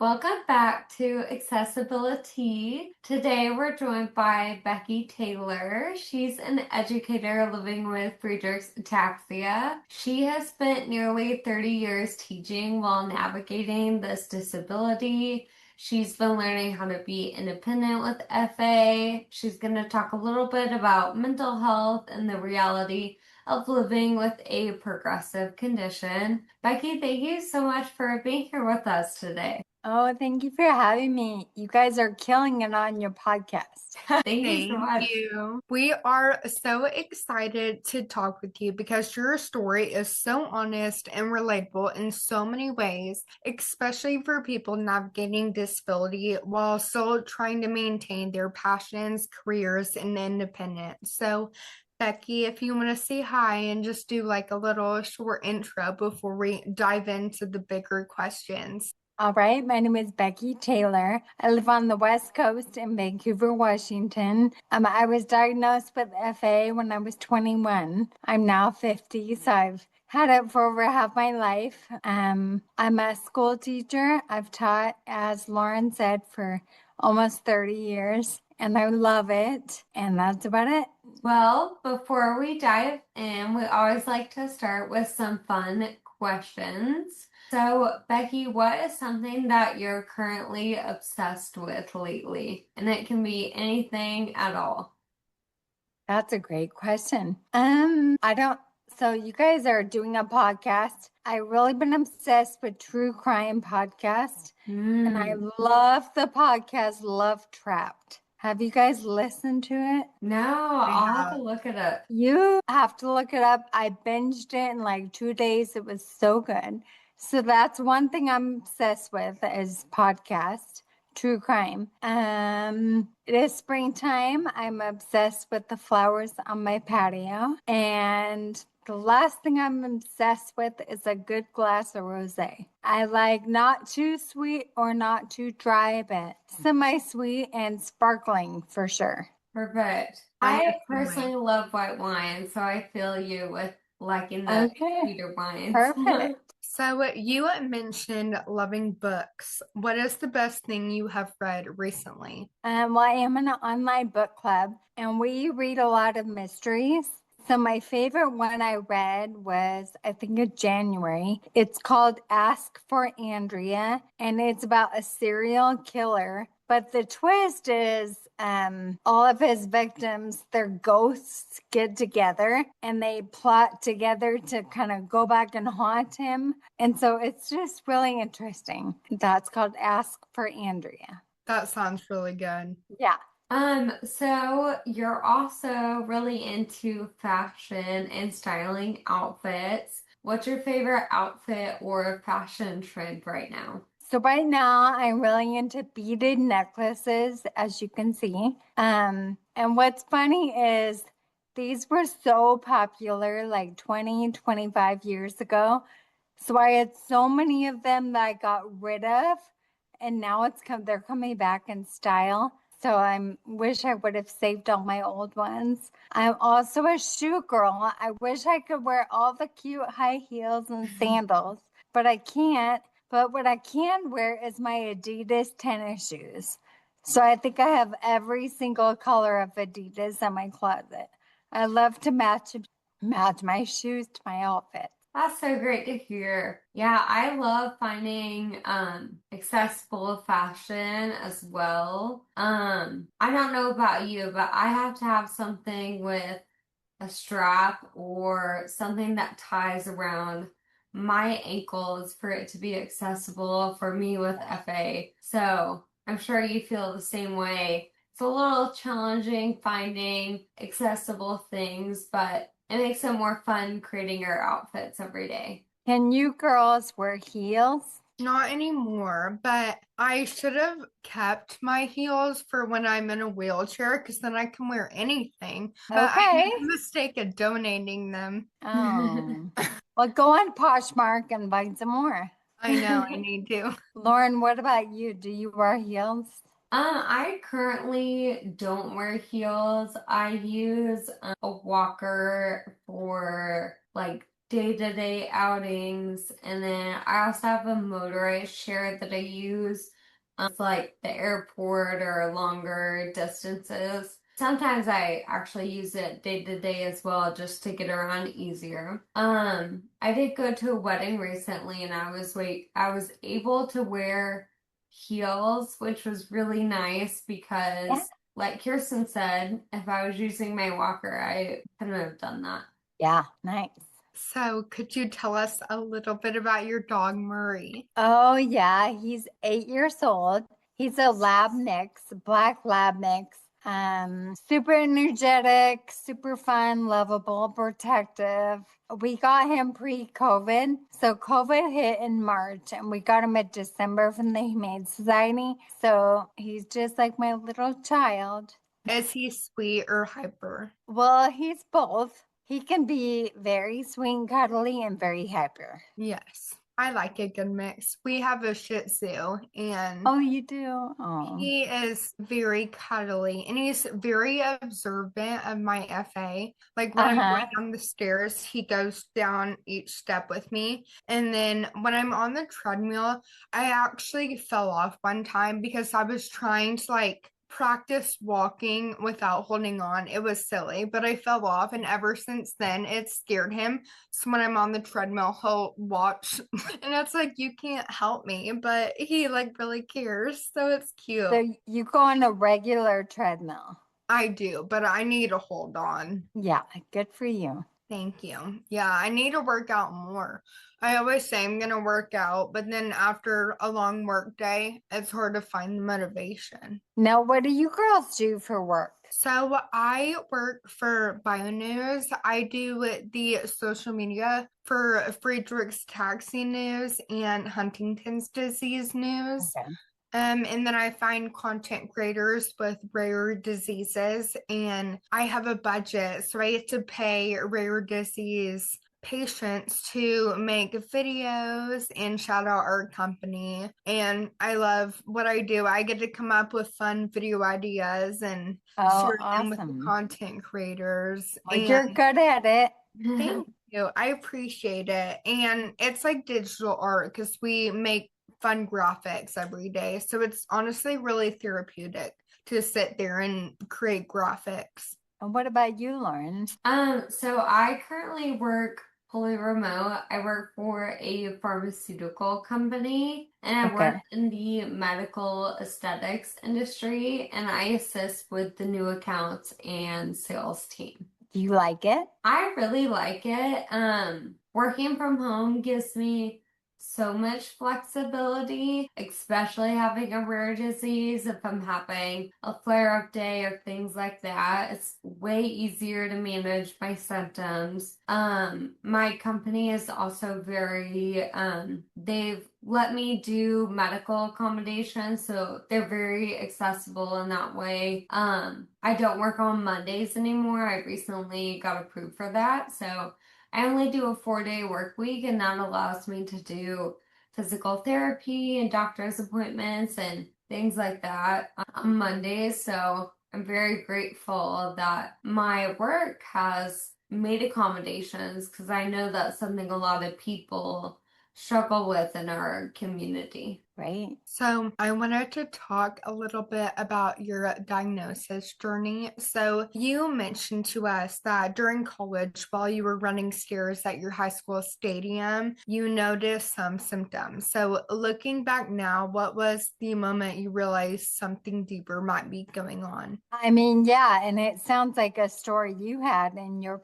Welcome back to AccessibiliTea. Today we're joined by Becky Taylor. She's an educator living with Friedreich's Ataxia. She has spent nearly 30 years teaching while navigating this disability. She's been learning how to be independent with FA. She's going to talk a little bit about mental health and the reality of living with a progressive condition. Becky, thank you so much for being here with us today. Oh, thank you for having me. You guys are killing it on your podcast. Thank you so much. We are so excited to talk with you because your story is so honest and relatable in so many ways, especially for people navigating disability while still trying to maintain their passions, careers, and independence. So, Becky, if you want to say hi and just do like a little short intro before we dive into the bigger questions. All right, my name is Becky Taylor. I live on the West Coast in Vancouver, Washington. I was diagnosed with FA when I was 21. I'm now 50, so I've had it for over half my life. I'm a school teacher. I've taught, as Lauren said, for almost 30 years, and I love it. And that's about it. Well, before we dive in, we always like to start with some fun questions. So, Becky, what is something that you're currently obsessed with lately? And it can be anything at all. That's a great question. So you guys are doing a podcast. I've really been obsessed with true crime podcast. And I love the podcast Love Trapped. Have you guys listened to it? No, I'll have to look it up. You have to look it up. I binged it in like 2 days. It was so good. So that's one thing I'm obsessed with is podcast, true crime. It is springtime. I'm obsessed with the flowers on my patio. And the last thing I'm obsessed with is a good glass of rosé. I like not too sweet or not too dry, but semi-sweet and sparkling for sure. Perfect. I personally love white wine, so I feel you with liking the sweeter wines. Perfect. So you mentioned loving books. What is the best thing you have read recently? Well, I am in an online book club, and we read a lot of mysteries. So my favorite one I read was, I think, in January. It's called Ask for Andrea, and it's about a serial killer. But the twist is all of his victims, their ghosts get together and they plot together to kind of go back and haunt him. And so it's just really interesting. That's called Ask for Andrea. That sounds really good. Yeah. So you're also really into fashion and styling outfits. What's your favorite outfit or fashion trend right now? So right now I'm really into beaded necklaces, as you can see. And what's funny is these were so popular like 20, 25 years ago. So I had so many of them that I got rid of, and now they're coming back in style. So I wish I would have saved all my old ones. I'm also a shoe girl. I wish I could wear all the cute high heels and sandals, but I can't. But what I can wear is my Adidas tennis shoes. So I think I have every single color of Adidas in my closet. I love to match my shoes to my outfit. That's so great to hear. Yeah, I love finding accessible fashion as well. I don't know about you, but I have to have something with a strap or something that ties around my ankles for it to be accessible for me with FA. So I'm sure you feel the same way. It's a little challenging finding accessible things, but it makes it more fun creating your outfits every day. Can you girls wear heels? Not anymore, but I should have kept my heels for when I'm in a wheelchair because then I can wear anything. But I made the mistake of donating them. Oh. Well, go on Poshmark and buy some more. I know, I need to. Lauren, what about you? Do you wear heels? I currently don't wear heels. I use a walker for like day-to-day outings. And then I also have a motorized share that I use like the airport or longer distances. Sometimes I actually use it day to day as well just to get around easier. I did go to a wedding recently and I was able to wear heels, which was really nice Yeah. because like Kirsten said, if I was using my walker, I couldn't have done that. Yeah, nice. So, could you tell us a little bit about your dog, Murray? Oh, yeah, he's 8 years old. He's a lab mix, black lab mix. Super energetic, super fun, lovable, protective. We got him pre-COVID. So COVID hit in March and we got him in December from the Humane Society. So he's just like my little child. Is he sweet or hyper? Well, he's both. He can be very sweet and cuddly and very hyper. Yes, I like a good mix. We have a Shih Tzu, and Oh, you do? Oh. he is very cuddly and he's very observant of my FA. Like when I'm going Uh-huh. down the stairs, he goes down each step with me. And then when I'm on the treadmill, I actually fell off one time because I was trying to like practice walking without holding on. It was silly, but I fell off. And ever since then, it scared him. So when I'm on the treadmill, he'll watch. And it's like, you can't help me, but he like really cares. So it's cute. So you go on a regular treadmill. I do, but I need to hold on. Yeah, good for you. Thank you. Yeah, I need to work out more. I always say I'm gonna work out, but then after a long work day, it's hard to find the motivation. Now, what do you girls do for work? So I work for BioNews. I do the social media for Friedrich's Ataxia news and Huntington's disease news. Okay. And then I find content creators with rare diseases, and I have a budget, so I get to pay rare disease patients to make videos and shout out our company. And I love what I do. I get to come up with fun video ideas and Oh, share them with the awesome. content creators. Well, you're And good at it. thank you. I appreciate it. And it's like digital art because we make fun graphics every day. So it's honestly really therapeutic to sit there and create graphics. And what about you, Lauren? So I currently work fully remote. I work for a pharmaceutical company and I work Okay. in the medical aesthetics industry and I assist with the new accounts and sales team. Do you like it? I really like it. Working from home gives me so much flexibility, especially having a rare disease. If I'm having a flare-up day or things like that, it's way easier to manage my symptoms. My company is also they've let me do medical accommodations, so they're very accessible in that way. I don't work on Mondays anymore. I recently got approved for that, so I only do a 4-day work week, and that allows me to do physical therapy and doctor's appointments and things like that on Mondays. So I'm very grateful that my work has made accommodations because I know that's something a lot of people struggle with in our community. Right. So, I wanted to talk a little bit about your diagnosis journey. So, you mentioned to us that during college, while you were running stairs at your high school stadium, you noticed some symptoms. So, looking back now, what was the moment you realized something deeper might be going on? I mean, yeah, and it sounds like a story you had in your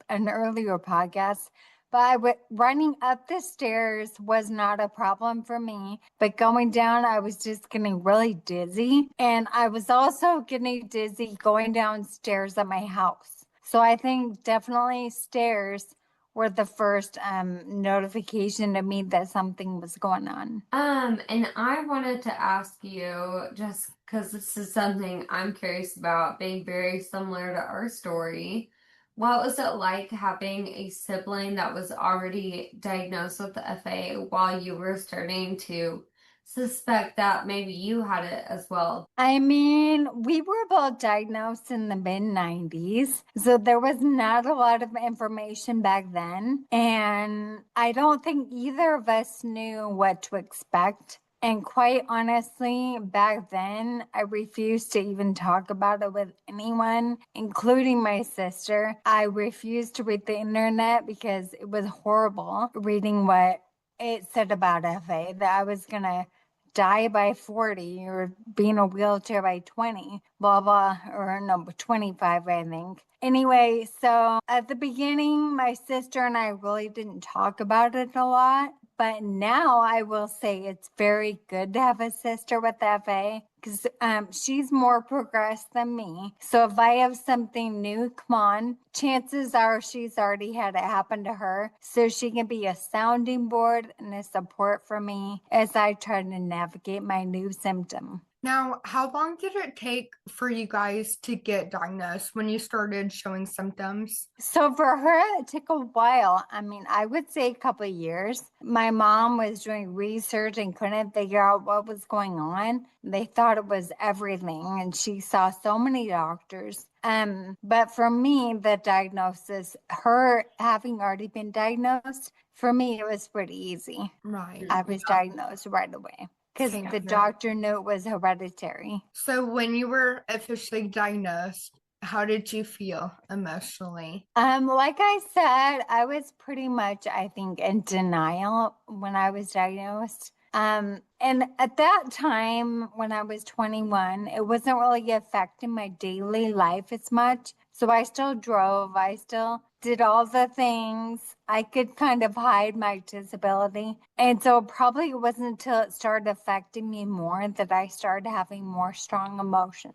an earlier podcast. But running up the stairs was not a problem for me. But going down, I was just getting really dizzy. And I was also getting dizzy going downstairs at my house. So I think definitely stairs were the first notification to me that something was going on. And I wanted to ask you, just because this is something I'm curious about, being very similar to our story. What was it like having a sibling that was already diagnosed with the FA while you were starting to suspect that maybe you had it as well. I mean, we were both diagnosed in the mid 90s, so there was not a lot of information back then. And I don't think either of us knew what to expect. And quite honestly, back then, I refused to even talk about it with anyone, including my sister. I refused to read the internet because it was horrible reading what it said about FA, that I was going to die by 40 or be in a wheelchair by 20, blah, blah, or no, 25, I think. Anyway, so at the beginning, my sister and I really didn't talk about it a lot. But now I will say it's very good to have a sister with FA because she's more progressed than me. So if I have something new, come on, chances are she's already had it happen to her. So she can be a sounding board and a support for me as I try to navigate my new symptom. Now, how long did it take for you guys to get diagnosed when you started showing symptoms? So for her, it took a while. I mean, I would say a couple of years. My mom was doing research and couldn't figure out what was going on. They thought it was everything, and she saw so many doctors. But for me, the diagnosis, her having already been diagnosed, for me, it was pretty easy. Right. I was diagnosed right away because Same the here. doctor knew it was hereditary. So when you were officially diagnosed, how did you feel emotionally? Like I said, I was pretty much, I think, in denial when I was diagnosed. And at that time, when I was 21, it wasn't really affecting my daily life as much. So I still drove, I still did all the things. I could kind of hide my disability. And so probably it wasn't until it started affecting me more that I started having more strong emotions.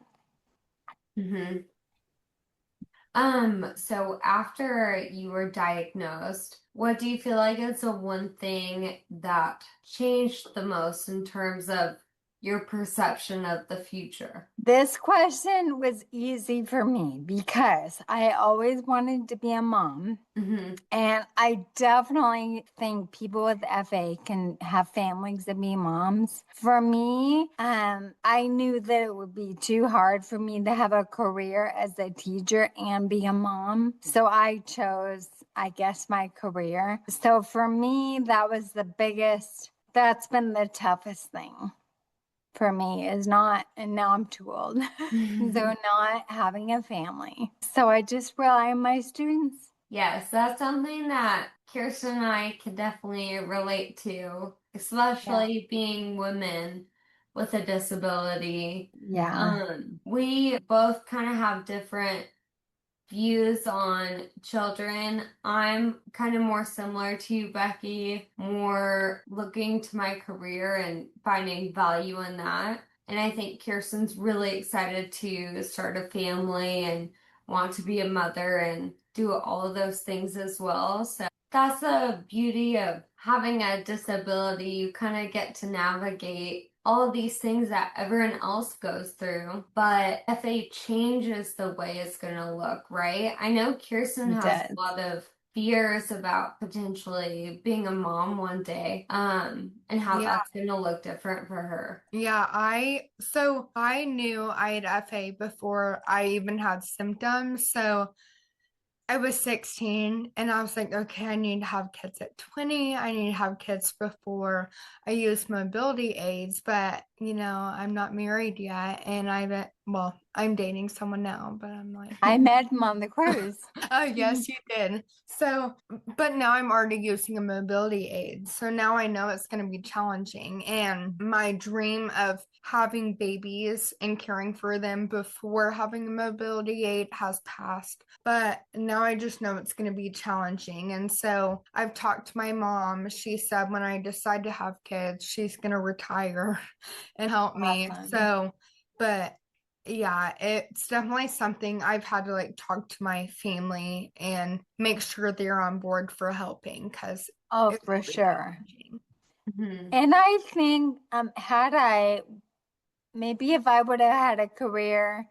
Hmm. So after you were diagnosed, what do you feel like is the one thing that changed the most in terms of your perception of the future? This question was easy for me because I always wanted to be a mom. Hmm. And I definitely think people with FA can have families and be moms. For me, I knew that it would be too hard for me to have a career as a teacher and be a mom. So I chose, I guess, my career. So for me, that was the biggest, that's been the toughest thing for me is not, and now I'm too old, so not having a family. So I just rely on my students. Yes, that's something that Kirsten and I can definitely relate to, Yeah. especially being women with a disability. Yeah. We both kind of have different views on children. I'm kind of more similar to you, Becky, more looking to my career and finding value in that. And I think Kirsten's really excited to start a family and want to be a mother and do all of those things as well. So that's the beauty of having a disability. You kind of get to navigate all of these things that everyone else goes through. But if it changes the way it's going to look, right? I know Kirsten It has does. a lot of fears about potentially being a mom one day, and how Yeah, that's going to look different for her. yeah, I knew I had FA before I even had symptoms. So I was 16 and I was like, okay, I need to have kids at 20. I need to have kids before I use mobility aids, but I'm not married yet and I'm dating someone now, but I'm like, I met him on the cruise. oh, yes, you did. So, but now I'm already using a mobility aid. So now I know it's going to be challenging. And my dream of having babies and caring for them before having a mobility aid has passed. But now I just know it's going to be challenging. And so I've talked to my mom. She said when I decide to have kids, she's going to retire and help me. Awesome. So, but yeah, it's definitely something I've had to like talk to my family and make sure they're on board for helping because Oh, it's for really sure. challenging. Mhm. And I think had I maybe if I would have had a career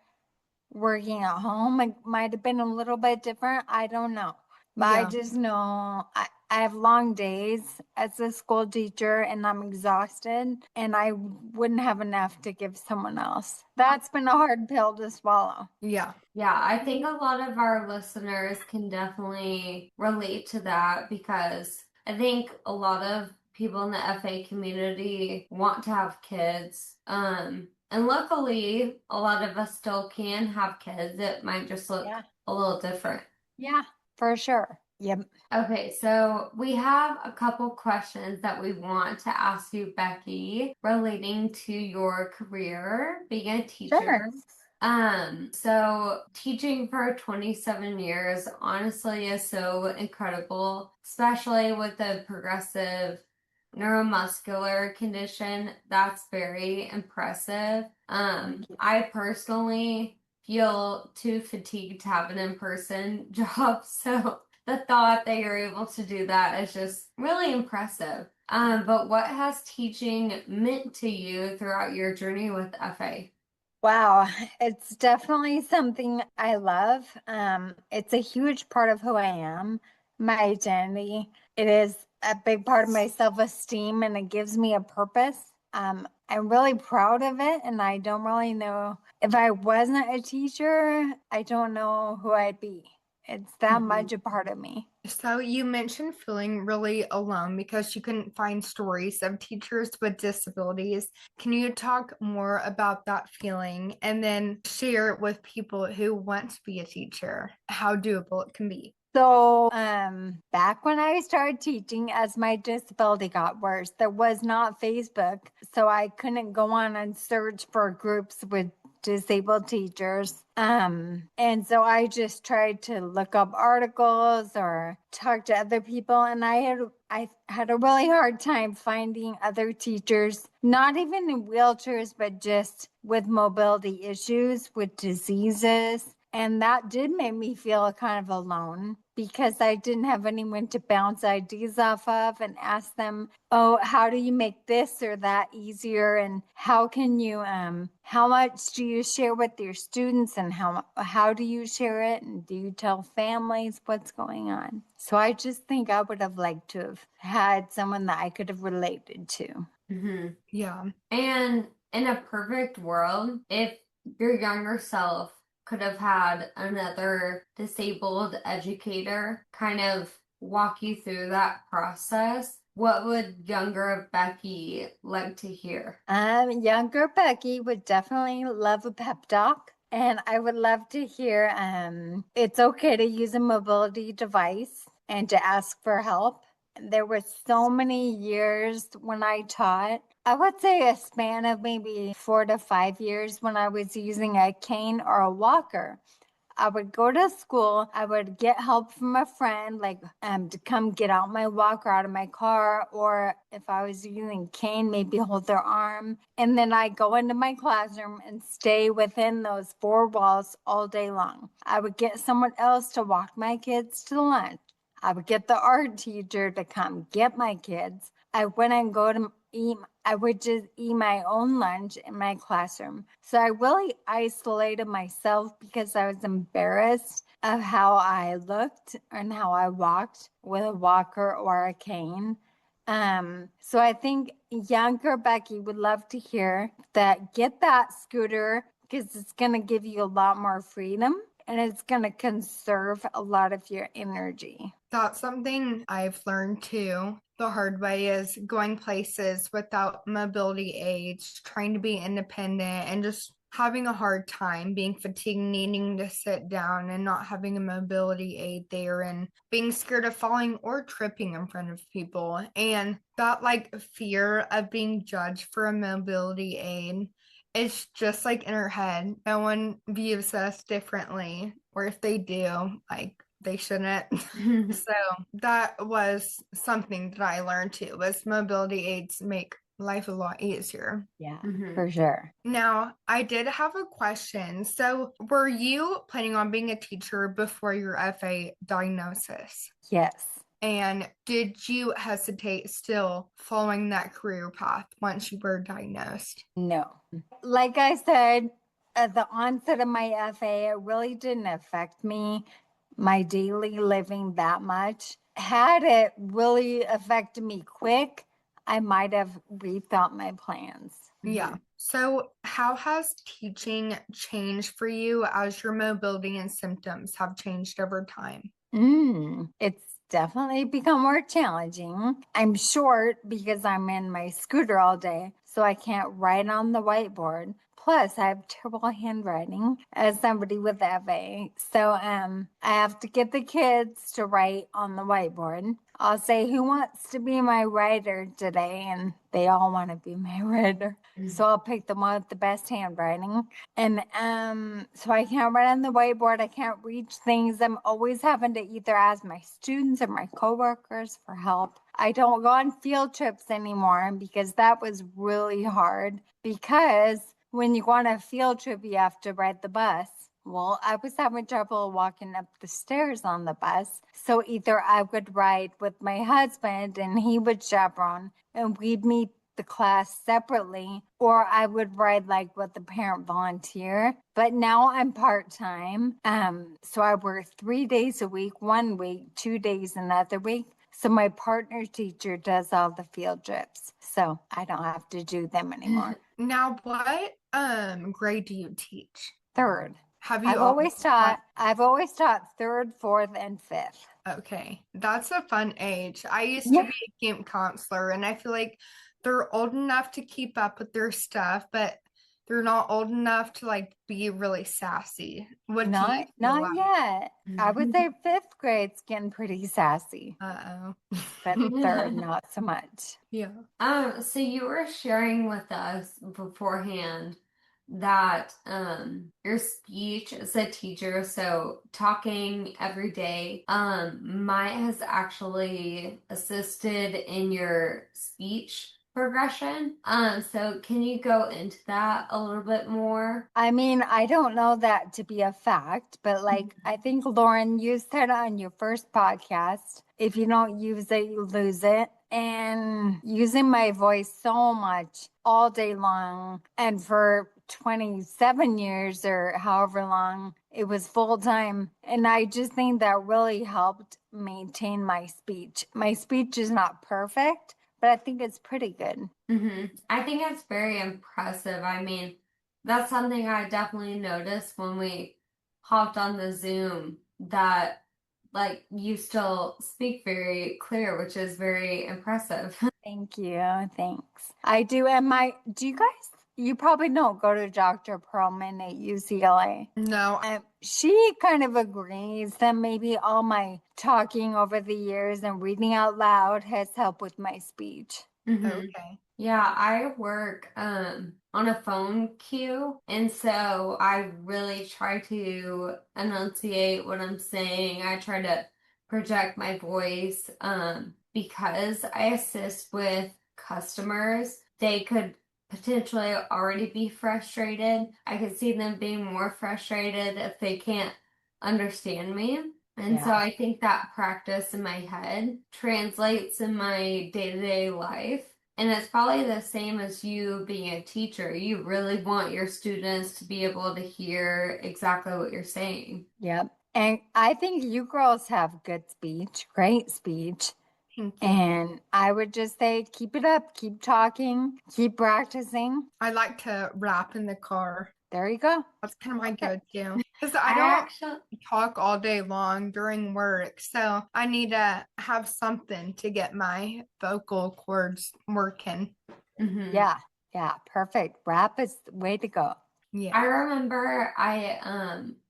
working at home, it might have been a little bit different. I don't know. But I Yeah. just know I have long days as a school teacher and I'm exhausted and I wouldn't have enough to give someone else. That's been a hard pill to swallow. Yeah. Yeah, I think a lot of our listeners can definitely relate to that because I think a lot of people in the FA community want to have kids. And luckily, a lot of us still can have kids. It might just look Yeah. a little different. Yeah, for sure. Yep. Okay, so we have a couple questions that we want to ask you, Becky, relating to your career being a teacher. Sure. So teaching for 27 years honestly is so incredible, especially with the progressive neuromuscular condition. That's very impressive. I personally feel too fatigued to have an in-person job, so the thought that you're able to do that is just really impressive. But what has teaching meant to you throughout your journey with FA? Wow, it's definitely something I love. It's a huge part of who I am, my identity. It is a big part of my self-esteem and it gives me a purpose. I'm really proud of it, and I don't really know if I wasn't a teacher, I don't know who I'd be. It's that much a part of me. So you mentioned feeling really alone because you couldn't find stories of teachers with disabilities. Can you talk more about that feeling and then share it with people who want to be a teacher, how doable it can be? So, back when I started teaching, as my disability got worse, there was not Facebook, so I couldn't go on and search for groups with disabled teachers. And so I just tried to look up articles or talk to other people, and I had a really hard time finding other teachers, not even in wheelchairs, but just with mobility issues, with diseases. And that did make me feel kind of alone because I didn't have anyone to bounce ideas off of and ask them, oh, how do you make this or that easier? And how can you, how much do you share with your students and how do you share it? And do you tell families what's going on? So I just think I would have liked to have had someone that I could have related to. Yeah. And in a perfect world, if your younger self could have had another disabled educator kind of walk you through that process, what would younger Becky like to hear? Younger Becky would definitely love a pep talk. And I would love to hear it's okay to use a mobility device and to ask for help. There were so many years when I taught. I would say a span of maybe 4 to 5 years when I was using a cane or a walker. I would go to school. I would get help from a friend, like to come get out my walker out of my car, or if I was using cane, maybe hold their arm. And then I go into my classroom and stay within those four walls all day long. I would get someone else to walk my kids to lunch. I would get the art teacher to come get my kids. I wouldn't go to eat, I would just eat my own lunch in my classroom. So I really isolated myself because I was embarrassed of how I looked and how I walked with a walker or a cane. So I think younger Becky would love to hear that get that scooter because it's going to give you a lot more freedom and it's going to conserve a lot of your energy. That's something I've learned too. The hard way is going places without mobility aids, trying to be independent, and just having a hard time being fatigued, needing to sit down and not having a mobility aid there, and being scared of falling or tripping in front of people. And that like fear of being judged for a mobility aid, it's just like in our head. No one views us differently, or if they do, like they shouldn't. So that was something that I learned too, was mobility aids make life a lot easier. Yeah, for sure. Now, I did have a question. So, were you planning on being a teacher before your FA diagnosis? Yes. And did you hesitate still following that career path once you were diagnosed? No. Like I said, at the onset of my FA, it really didn't affect me, my daily living that much. had it really affected me quick, I might have rethought my plans. Yeah. So, how has teaching changed for you as your mobility and symptoms have changed over time? It's definitely become more challenging. I'm short because I'm in my scooter all day, so I can't write on the whiteboard. Plus, I have terrible handwriting as somebody with FA. So, I have to get the kids to write on the whiteboard. I'll say, "Who wants to be my writer today?" And they all want to be my writer. So I'll pick the one with the best handwriting. And so I can't write on the whiteboard. I can't reach things. I'm always having to either ask my students or my coworkers for help. I don't go on field trips anymore because that was really hard. Because when you go on a field trip, you have to ride the bus. Well, I was having trouble walking up the stairs on the bus. So either I would ride with my husband and he would chaperone and we'd meet the class separately, or I would ride like with the parent volunteer. But now I'm part time. So I work 3 days a week, one week, 2 days another week. So my partner teacher does all the field trips. So I don't have to do them anymore. Now, what grade do you teach? Third. Have you always I've always taught third, fourth, and fifth. Okay, that's a fun age. I used to Yeah. be a camp counselor, and I feel like they're old enough to keep up with their stuff, but they're not old enough to like be really sassy. What do you feel Not like? yet. I would say fifth grade's getting pretty sassy, but third, Uh-oh. not so much. Yeah. So you were sharing with us beforehand that your speech as a teacher, so talking every day, might has actually assisted in your speech progression. So can you go into that a little bit more? I mean, I don't know that to be a fact, but like I think Lauren, you said on your first podcast, if you don't use it, you lose it. And using my voice so much all day long and for 27 years or however long it was full time. And I just think that really helped maintain my speech. My speech is not perfect, but I think it's pretty good. I think it's very impressive. I mean, that's something I definitely noticed when we hopped on the Zoom that like you still speak very clear, which is very impressive. Thank you. Thanks. I do. And do you guys, you probably don't go to Dr. Perlman at UCLA. No. She kind of agrees that maybe all my talking over the years and reading out loud has helped with my speech. Okay. Yeah, I work on a phone queue, and so I really try to enunciate what I'm saying. I try to project my voice because I assist with customers. They could potentially already be frustrated. I could see them being more frustrated if they can't understand me. And so Yeah. I think that practice in my head translates in my day-to-day life. And it's probably the same as you being a teacher. You really want your students to be able to hear exactly what you're saying. Yep. And I think you girls have good speech, great speech. Thank you. And I would just say, keep it up, keep talking, keep practicing. I like to rap in the car. There you go. That's kind of my Okay. go-to because I I don't actually, talk all day long during work, so I need to have something to get my vocal cords working. mhm. Yeah. Yeah. Perfect. Rap is the way to go. Yeah. I remember I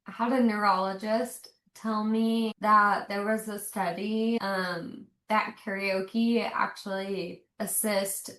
had a neurologist tell me that there was a study that karaoke actually assist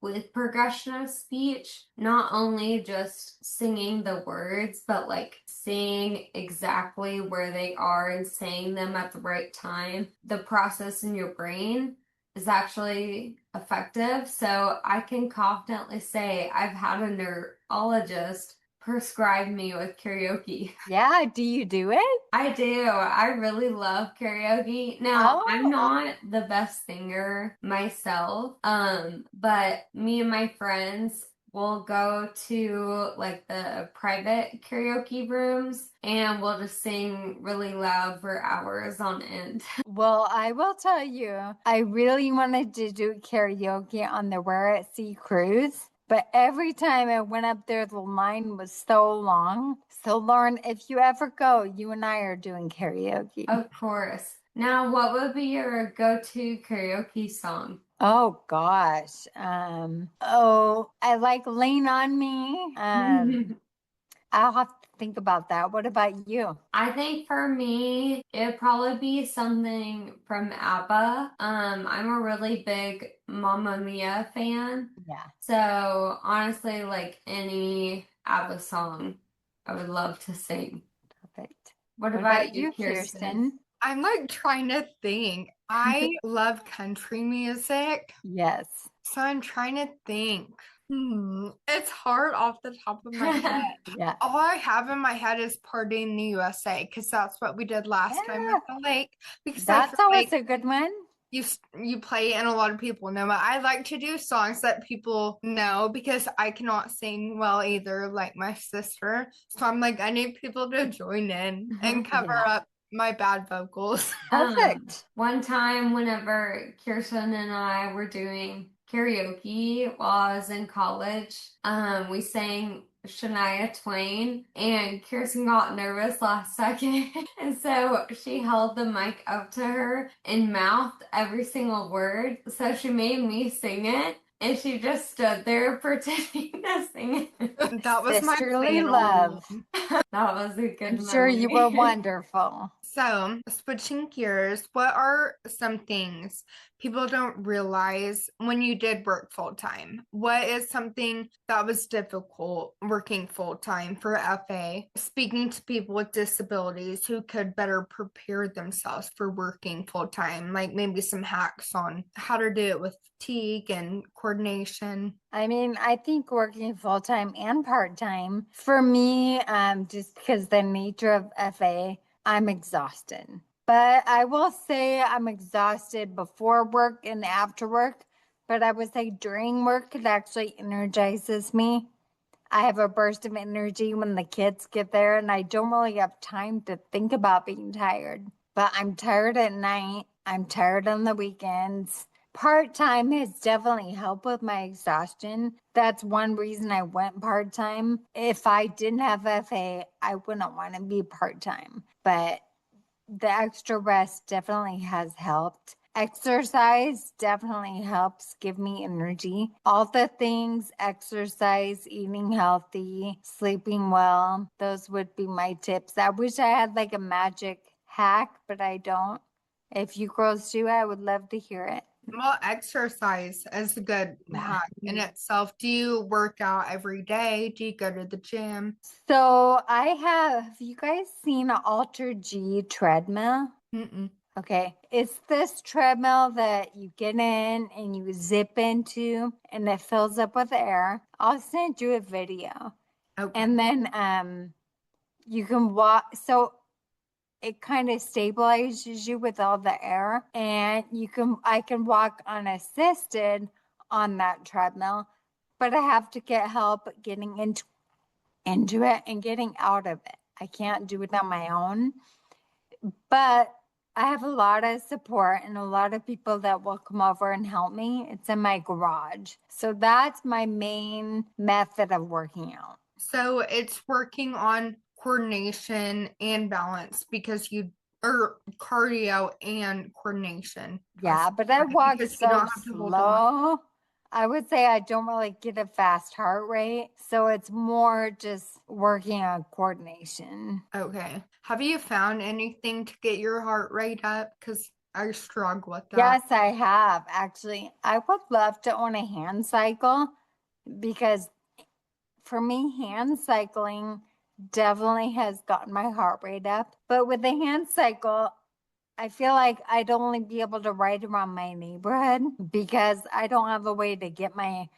with progression of speech, not only just singing the words, but like seeing exactly where they are and saying them at the right time. The process in your brain is actually effective. So I can confidently say I've had a neurologist prescribe me with karaoke. Yeah. Do you do it? I do. I really love karaoke. Now, I'm Oh, not the best singer myself, but me and my friends we'll go to like the private karaoke rooms and we'll just sing really loud for hours on end. Well, I will tell you, I really wanted to do karaoke on the We're at Sea cruise, but every time I went up there, the line was so long. So, Lauren, if you ever go, you and I are doing karaoke. Of course. Now, what would be your go-to karaoke song? Oh gosh. I like Lean on Me. I'll have to think about that. What about you? I think for me, it'd probably be something from ABBA. I'm a really big Mamma Mia fan. Yeah. So honestly, like any ABBA song, I would love to sing. Perfect. What What about about you, you, Kirsten? Kirsten? I'm like trying to think. I love country music, Yes. so I'm trying to think. It's hard off the top of my head. Yeah. All I have in my head is Party in the USA because that's what we did last time Yeah. at the lake. Because I feel That's always like a good one. you play and a lot of people know it. I like to do songs that people know because I cannot sing well either, like my sister. So I'm like, I need people to join in and cover Yeah. up my bad vocals. Perfect. One time, whenever Kirsten and I were doing karaoke while I was in college, we sang Shania Twain, and Kirsten got nervous last second, and so she held the mic up to her and mouthed every single word. So she made me sing it, and she just stood there pretending to sing it. That was my Sisterly final love. one. That was a good I'm sure you were memory. wonderful. So, switching gears, what are some things people don't realize when you did work full time? What is something that was difficult working full time for FA? Speaking to people with disabilities who could better prepare themselves for working full time, like maybe some hacks on how to do it with fatigue and coordination. I mean, I think working full time and part time for me, just because the nature of FA, I'm exhausted. But I will say I'm exhausted before work and after work. But I would say during work, it actually energizes me. I have a burst of energy when the kids get there, and I don't really have time to think about being tired. But I'm tired at night. I'm tired on the weekends. Part time has definitely helped with my exhaustion. That's one reason I went part time. If I didn't have FA, I wouldn't want to be part time. But the extra rest definitely has helped. Exercise definitely helps give me energy. All the things exercise, eating healthy, sleeping well, those would be my tips. I wish I had like a magic hack, but I don't. If you girls do, I would love to hear it. Well, exercise is a good hack in itself. Do you work out every day? Do you go to the gym? So have you guys seen an Alter G treadmill? Mm-mm. Okay, it's this treadmill that you get in and you zip into and it fills up with air. I'll send you a video. Okay. And then you can walk, so it kind of stabilizes you with all the air, and I can walk unassisted on that treadmill, but I have to get help getting into it and getting out of it. I can't do it on my own, but I have a lot of support and a lot of people that will come over and help me. It's in my garage. So that's my main method of working out. So it's working on coordination and balance because or cardio and coordination. Yeah, but I walk Because you so don't have to hold on. slow. I would say I don't really get a fast heart rate. So it's more just working on coordination. Okay. Have you found anything to get your heart rate up? Because I struggle with that. Yes, I have actually. I would love to own a hand cycle because for me, hand cycling definitely has gotten my heart rate up. But with the hand cycle, I feel like I'd only be able to ride around my neighborhood because I don't have a way to get my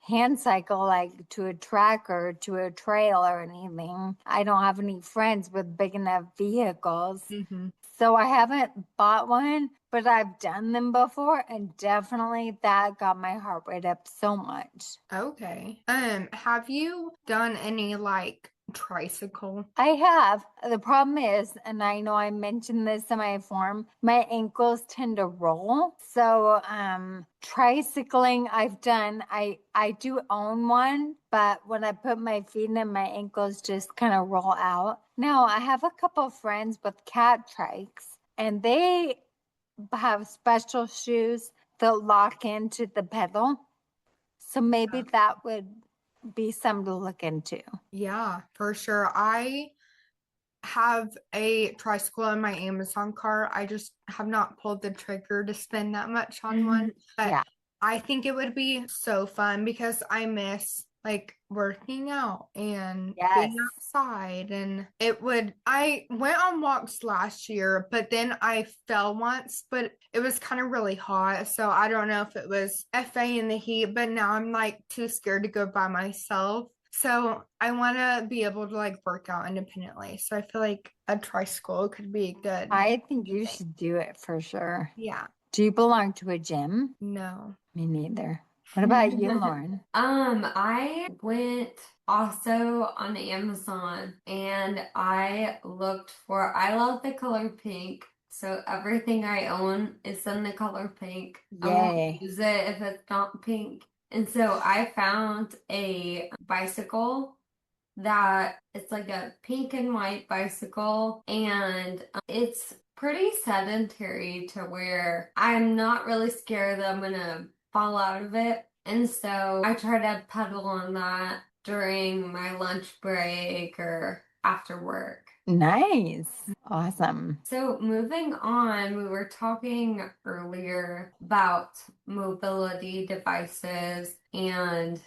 hand cycle like to a track or to a trail or anything. I don't have any friends with big enough vehicles. Mm-hmm. So I haven't bought one, but I've done them before, and definitely that got my heart rate up so much. Okay. Have you done any like tricycle? I have. The problem is, and I know I mentioned this in my form, my ankles tend to roll. So, tricycling I've done. I do own one, but when I put my feet in, my ankles just kind of roll out. Now, I have a couple of friends with cat trikes, and they have special shoes that lock into the pedal. So maybe that would be something to look into. Yeah, for sure. I have a tricycle in my Amazon cart. I just have not pulled the trigger to spend that much on one. But Yeah. I think it would be so fun because I miss like working out and Yes. being outside. And I went on walks last year, but then I fell once, but it was kind of really hot. So I don't know if it was FA in the heat, but now I'm like too scared to go by myself. So I want to be able to like work out independently. So I feel like a tricycle could be good. I think you should do it for sure. Yeah. Do you belong to a gym? No. Me neither. What about you, Lauren? I went also on Amazon and I love the color pink. So everything I own is in the color pink. I won't Yay. use it if it's not pink. And so I found a bicycle that it's like a pink and white bicycle, and it's pretty sedentary to where I'm not really scared that I'm gonna fall out of it. And so I try to pedal on that during my lunch break or after work. Nice. Awesome. So moving on, we were talking earlier about mobility devices and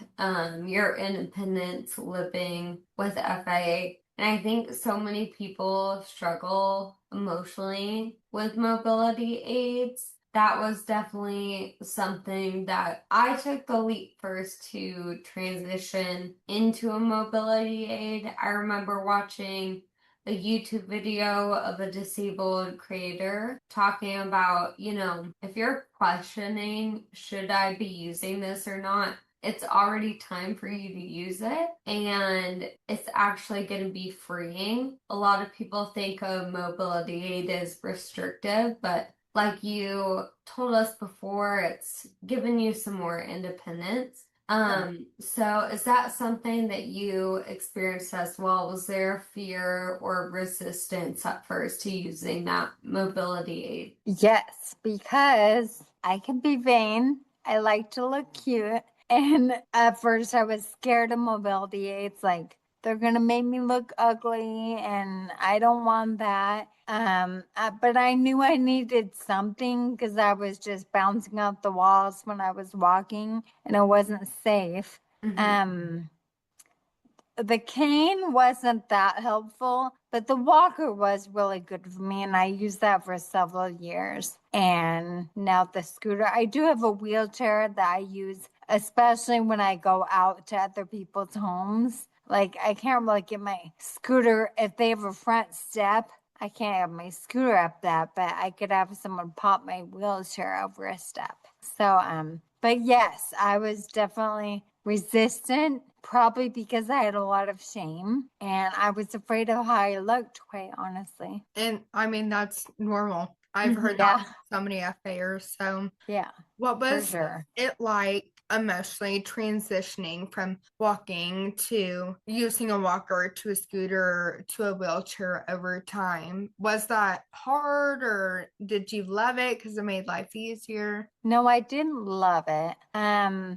your independence living with FA. And I think so many people struggle emotionally with mobility aids. That was definitely something that I took the leap first to transition into a mobility aid. I remember watching a YouTube video of a disabled creator talking about, if you're questioning, should I be using this or not? It's already time for you to use it, and it's actually going to be freeing. A lot of people think a mobility aid is restrictive, but like you told us before, it's giving you some more independence. So is that something that you experienced as well? Was there fear or resistance at first to using that mobility aid? Yes, because I can be vain. I like to look cute. And at first, I was scared of mobility aids. Like, they're going to make me look ugly, and I don't want that. But I knew I needed something because I was just bouncing off the walls when I was walking, and it wasn't safe. Mhm. Um, the cane wasn't that helpful, but the walker was really good for me, and I used that for several years. And now the scooter, I do have a wheelchair that I use, especially when I go out to other people's homes. Like, I can't really get my scooter if they have a front step. I can't have my scooter up that, but I could have someone pop my wheelchair over a step. So, but yes, I was definitely resistant, probably because I had a lot of shame and I was afraid of how I looked, quite honestly. And I mean, that's normal. I've Mhm. heard that Yeah, from so many FAers. So, yeah, what for was sure. it like emotionally transitioning from walking to using a walker to a scooter to a wheelchair over time? Was that hard or did you love it because it made life easier? No, I didn't love it.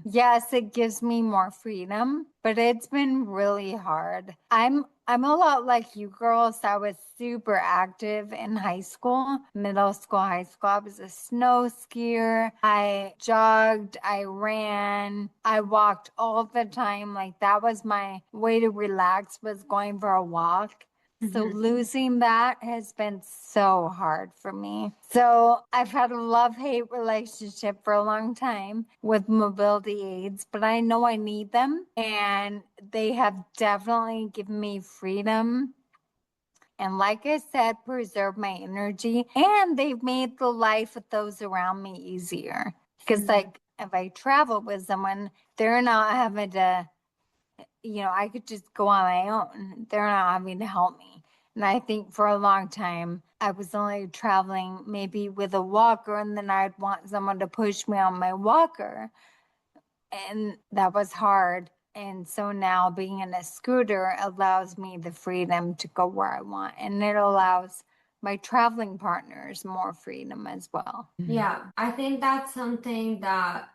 Yes, it gives me more freedom, but it's been really hard. I'm a lot like you girls. I was super active in high school, middle school, high school. I was a snow skier. I jogged, I ran, I walked all the time. Like that was my way to relax was going for a walk. So Mhm. losing that has been so hard for me. So I've had a love-hate relationship for a long time with mobility aids, but I know I need them and they have definitely given me freedom. And like I said, preserve my energy. And they've made the life of those around me easier. Because like if I travel with someone, they're not having to, I could just go on my own. They're not having to help me. And I think for a long time, I was only traveling maybe with a walker, and then I'd want someone to push me on my walker. And that was hard. And so now being in a scooter allows me the freedom to go where I want. And it allows my traveling partners more freedom as well. Yeah, I think that's something that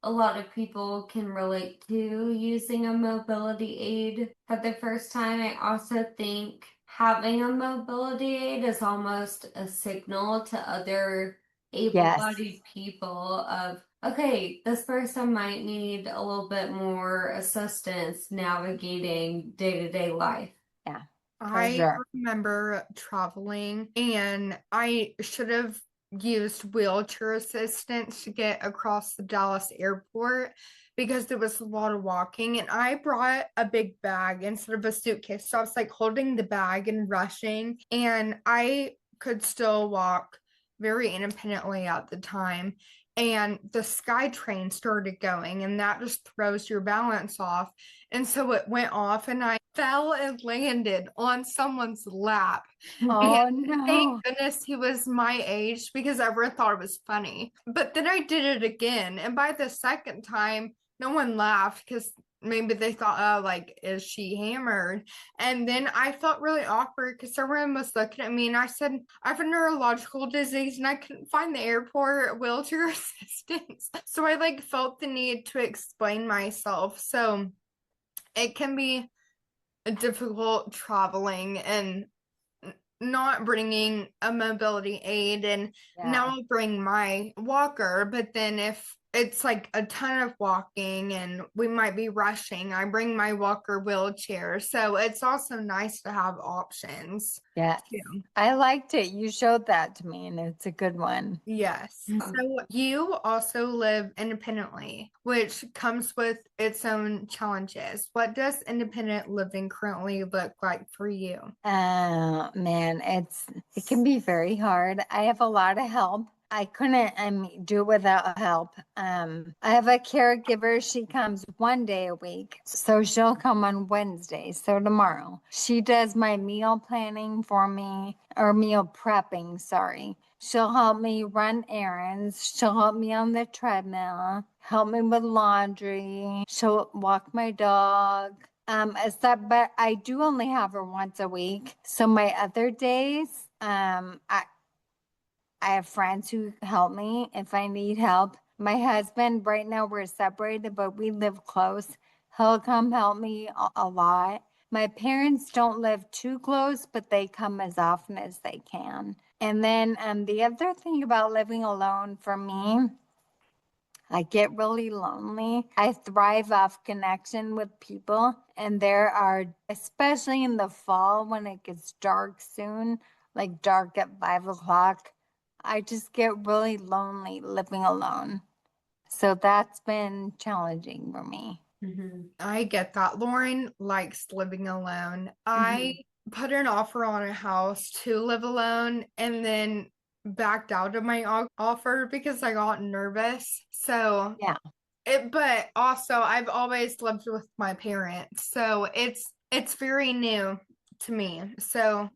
a lot of people can relate to using a mobility aid for the first time. I also think having a mobility aid is almost a signal to other Yes. able-bodied people of, okay, this person might need a little bit more assistance navigating day-to-day life. Yeah, for I sure. remember traveling and I should have used wheelchair assistance to get across the Dallas airport because there was a lot of walking and I brought a big bag instead of a suitcase. So I was like holding the bag and rushing and I could still walk very independently at the time. And the sky train started going, and that just throws your balance off. And so it went off, and I fell and landed on someone's lap. And Oh thank no. goodness he was my age because everyone thought it was funny. But then I did it again. And by the second time, no one laughed because maybe they thought, oh, like, is she hammered? And then I felt really awkward because everyone was looking at me and I said, I have a neurological disease and I couldn't find the airport wheelchair assistance. So I like felt the need to explain myself. So it can be difficult traveling and not bringing a mobility aid, and now Yeah. I'll bring my walker, but then if it's like a ton of walking and we might be rushing, I bring my walker wheelchair. So it's also nice to have options Yes. too. I liked it. You showed that to me, and it's a good one. Yes. So you also live independently, which comes with its own challenges. What does independent living currently look like for you? Man, it can be very hard. I have a lot of help. I couldn't do it without help. I have a caregiver. She comes 1 day a week. So she'll come on Wednesday. So tomorrow. She does my meal planning for me, or meal prepping, sorry. She'll help me run errands. She'll help me on the treadmill, help me with laundry. She'll walk my dog. But I do only have her once a week. So my other days, I have friends who help me if I need help. My husband, right now we're separated, but we live close. He'll come help me a lot. My parents don't live too close, but they come as often as they can. And then the other thing about living alone for me, I get really lonely. I thrive off connection with people. And there are, especially in the fall when it gets dark soon, like dark at 5 o'clock, I just get really lonely living alone. So that's been challenging for me. Mhm. I get that. Lauren likes living alone. I Mhm. put an offer on a house to live alone and then backed out of my offer because I got nervous. So Yeah. but also I've always lived with my parents. So it's very new to me. So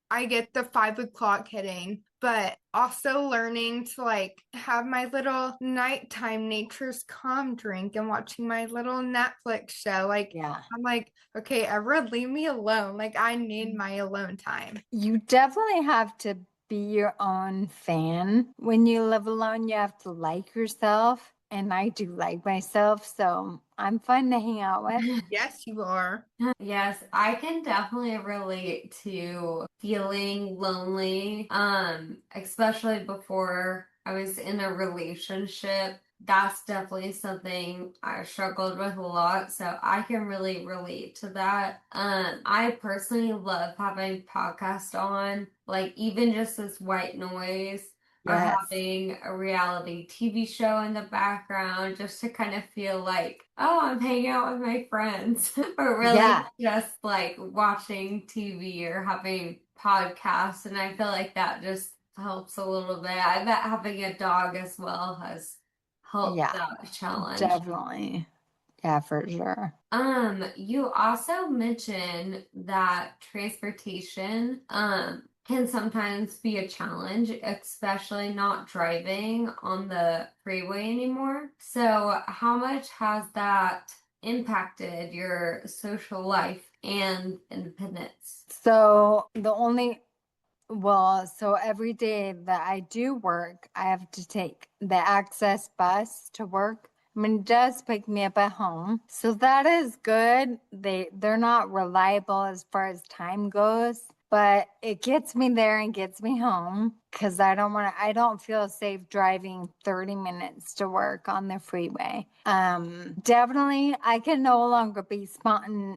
I get the 5 o'clock hitting, but also learning to like have my little nighttime nature's calm drink and watching my little Netflix show. Like, Yeah. I'm like, okay, everyone leave me alone. Like, I need my alone time. You definitely have to be your own fan. When you live alone, you have to like yourself. And I do like myself. So I'm fun to hang out with. Yes, you are. Yes, I can definitely relate to feeling lonely, especially before I was in a relationship. that's definitely something I struggled with a lot, so I can really relate to that. I personally love having podcasts on, like even just as white noise, or Yes. having a reality TV show in the background just to kind of feel like, oh, I'm hanging out with my friends, or really Yeah. just like watching TV or having podcasts. And I feel like that just helps a little bit. I bet having a dog as well has helped Yeah. that challenge. Definitely. Yeah, for sure. You also mentioned that transportation, can sometimes be a challenge, especially not driving on the freeway anymore. So, how much has that impacted your social life and independence? So the only Well, so every day that I do work, I have to take the access bus to work. I mean, it does pick me up at home. So that is good. They're not reliable as far as time goes, but it gets me there and gets me home because I don't feel safe driving 30 minutes to work on the freeway. Definitely I can no longer be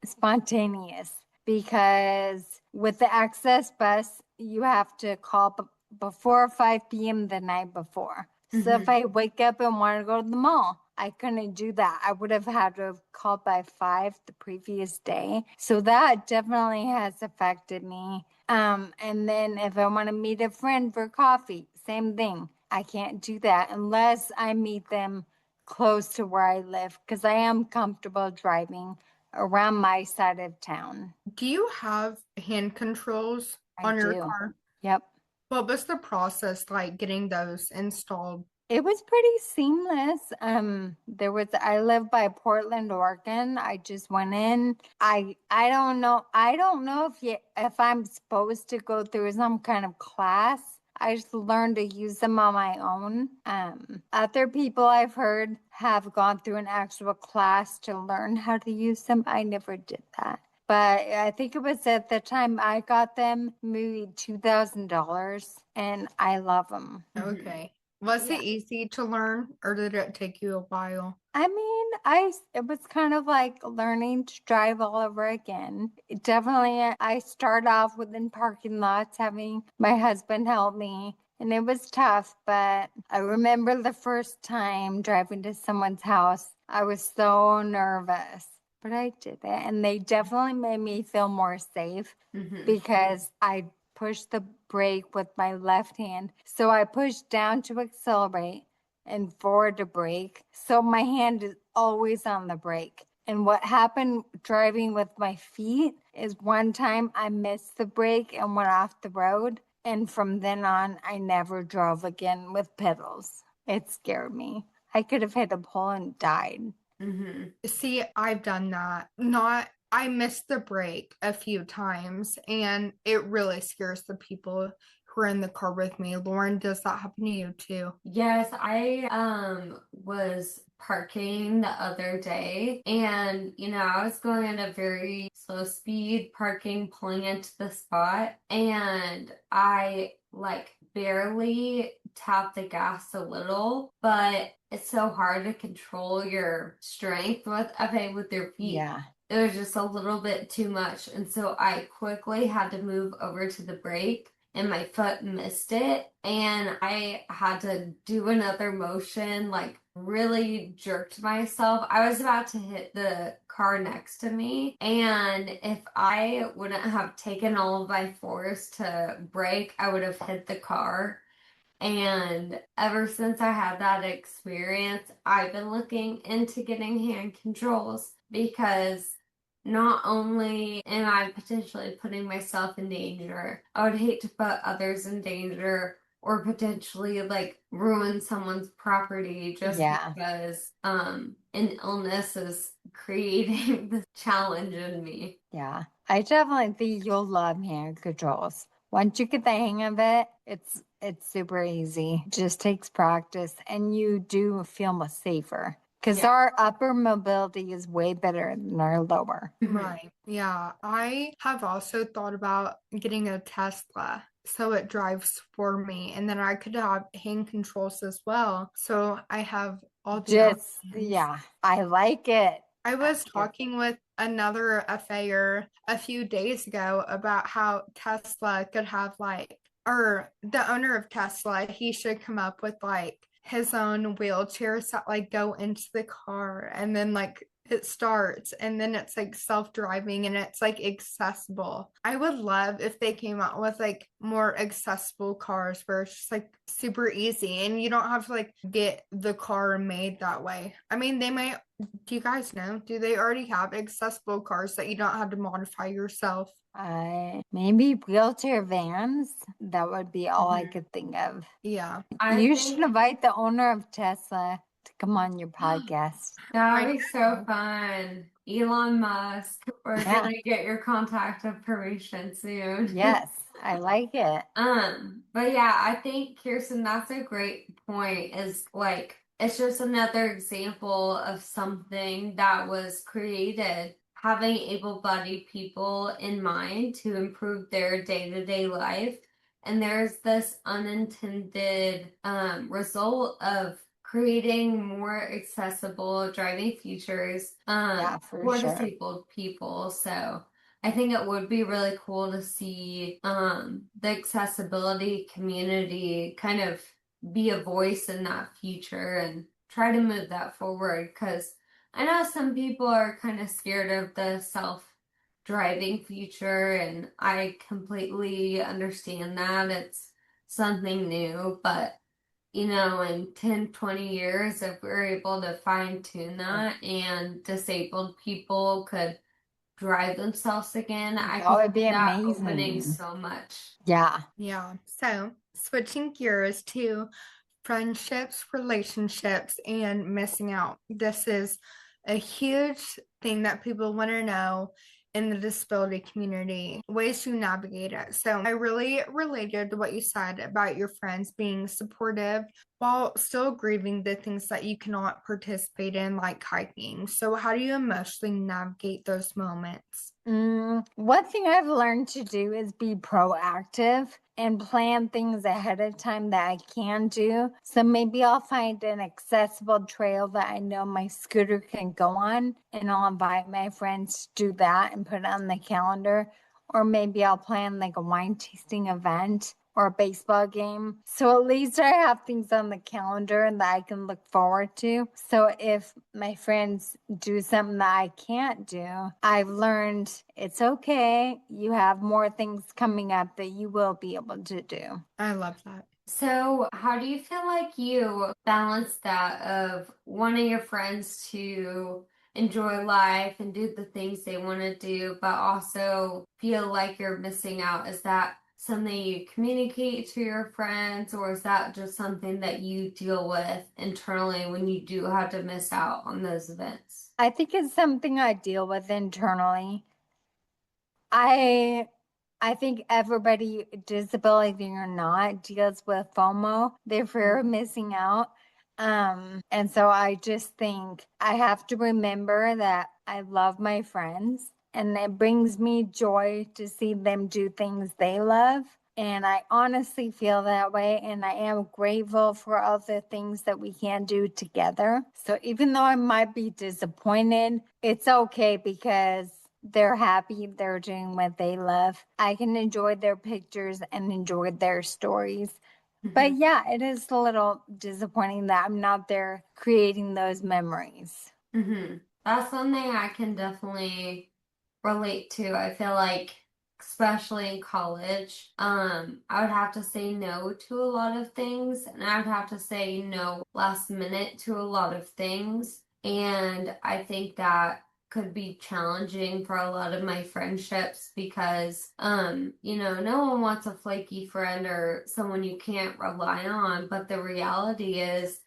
spontaneous because with the access bus, you have to call before 5 p.m. the night before. So if Mm-hmm. I wake up and want to go to the mall, I couldn't do that. I would have had to have called by 5 the previous day. So that definitely has affected me. And then if I want to meet a friend for coffee, same thing. I can't do that unless I meet them close to where I live because I am comfortable driving around my side of town. Do you have hand controls I on your do. car? Yep. What was the process like getting those installed? It was pretty seamless. I live by Portland, Oregon. I just went in. I don't know if I'm supposed to go through some kind of class. I just learned to use them on my own. Other people I've heard have gone through an actual class to learn how to use them. I never did that. But I think it was at the time I got them, maybe $2,000, and I love them. Mm-hmm. Okay. Was it Yeah. easy to learn or did it take you a while? I mean, it was kind of like learning to drive all over again. I start off within parking lots, having my husband help me, and it was tough, but I remember the first time driving to someone's house, I was so nervous, but I did it, and they definitely made me feel more safe Mm-hmm. because I pushed the brake with my left hand. So I pushed down to accelerate and forward to brake. So my hand is always on the brake. And what happened driving with my feet is one time I missed the brake and went off the road. And from then on, I never drove again with pedals. It scared me. I could have hit a pole and died. Mm-hmm. See, I've done that. Not, I missed the break a few times, and it really scares the people who are in the car with me. Lauren, does that happen to you too? Yes, I was parking the other day, and I was going at a very slow speed, parking, pulling into the spot, and I like barely tapped the gas a little, but it's so hard to control your strength with your feet. Yeah. It was just a little bit too much, and so I quickly had to move over to the brake and my foot missed it, and I had to do another motion, like really jerked myself. I was about to hit the car next to me, and if I wouldn't have taken all of my force to brake, I would have hit the car. And ever since I had that experience, I've been looking into getting hand controls because not only am I potentially putting myself in danger, I would hate to put others in danger or potentially like ruin someone's property just Yeah. because an illness is creating this challenge in me. Yeah. I definitely think you'll love hand controls. Once you get the hang of it, it's super easy. Just takes practice and you do feel safer because Yeah. our upper mobility is way better than our lower. Mhm. Right. Yeah. I have also thought about getting a Tesla so it drives for me, and then I could have hand controls as well. So I have all the Just, options. yeah, I like it. I was talking with another FAer a few days ago about how Tesla could have like, or the owner of Tesla, he should come up with like his own wheelchairs that like go into the car and then like it starts and then it's like self-driving and it's like accessible. I would love if they came out with like more accessible cars where it's just like super easy and you don't have to like get the car made that way. I mean, they might, do you guys know? Do they already have accessible cars that you don't have to modify yourself? Maybe wheelchair vans. That would be all I Mhm. could think of. Yeah, I You should think invite the owner of Tesla to come on your podcast. that I would be so know. fun. Elon Musk, we're Yeah. gonna get your contact information soon. Yes, I like it. But yeah, I think Kirsten, that's a great point. Is like it's just another example of something that was created having able-bodied people in mind to improve their day-to-day life. And there's this unintended result of creating more accessible driving features Yeah, for for sure. disabled people. So I think it would be really cool to see the accessibility community kind of be a voice in that future and try to move that forward because I know some people are kind of scared of the self-driving future, and I completely understand that. It's something new, but in 10, 20 years, if we're able to fine tune that and disabled people could drive themselves again, I That could would be see that opening amazing. so much. Yeah. Yeah. So switching gears to friendships, relationships, and missing out. This is a huge thing that people want to know in the disability community, ways to navigate it. So I really related to what you said about your friends being supportive while still grieving the things that you cannot participate in, like hiking. So, how do you emotionally navigate those moments? One thing I've learned to do is be proactive and plan things ahead of time that I can do. So maybe I'll find an accessible trail that I know my scooter can go on, and I'll invite my friends to do that and put it on the calendar. Or maybe I'll plan like a wine tasting event or a baseball game. So at least I have things on the calendar that I can look forward to. So if my friends do something that I can't do, I've learned it's okay. You have more things coming up that you will be able to do. I love that. So, how do you feel like you balance that of wanting your friends to enjoy life and do the things they want to do, but also feel like you're missing out? Is that something you communicate to your friends, or is that just something that you deal with internally when you do have to miss out on those events? I think it's something I deal with internally. I I think everybody, disability or not, deals with FOMO, their fear of missing out. And so I just think I have to remember that I love my friends and it brings me joy to see them do things they love. And I honestly feel that way. And I am grateful for all the things that we can do together. So even though I might be disappointed, it's okay because they're happy, they're doing what they love. I can enjoy their pictures and enjoy their stories. But yeah, it is a little disappointing that I'm not there creating those memories. That's something I can definitely relate to. I feel like, especially in college, I would have to say no to a lot of things, and I would have to say no last minute to a lot of things. And I think that could be challenging for a lot of my friendships because, no one wants a flaky friend or someone you can't rely on. But the reality is,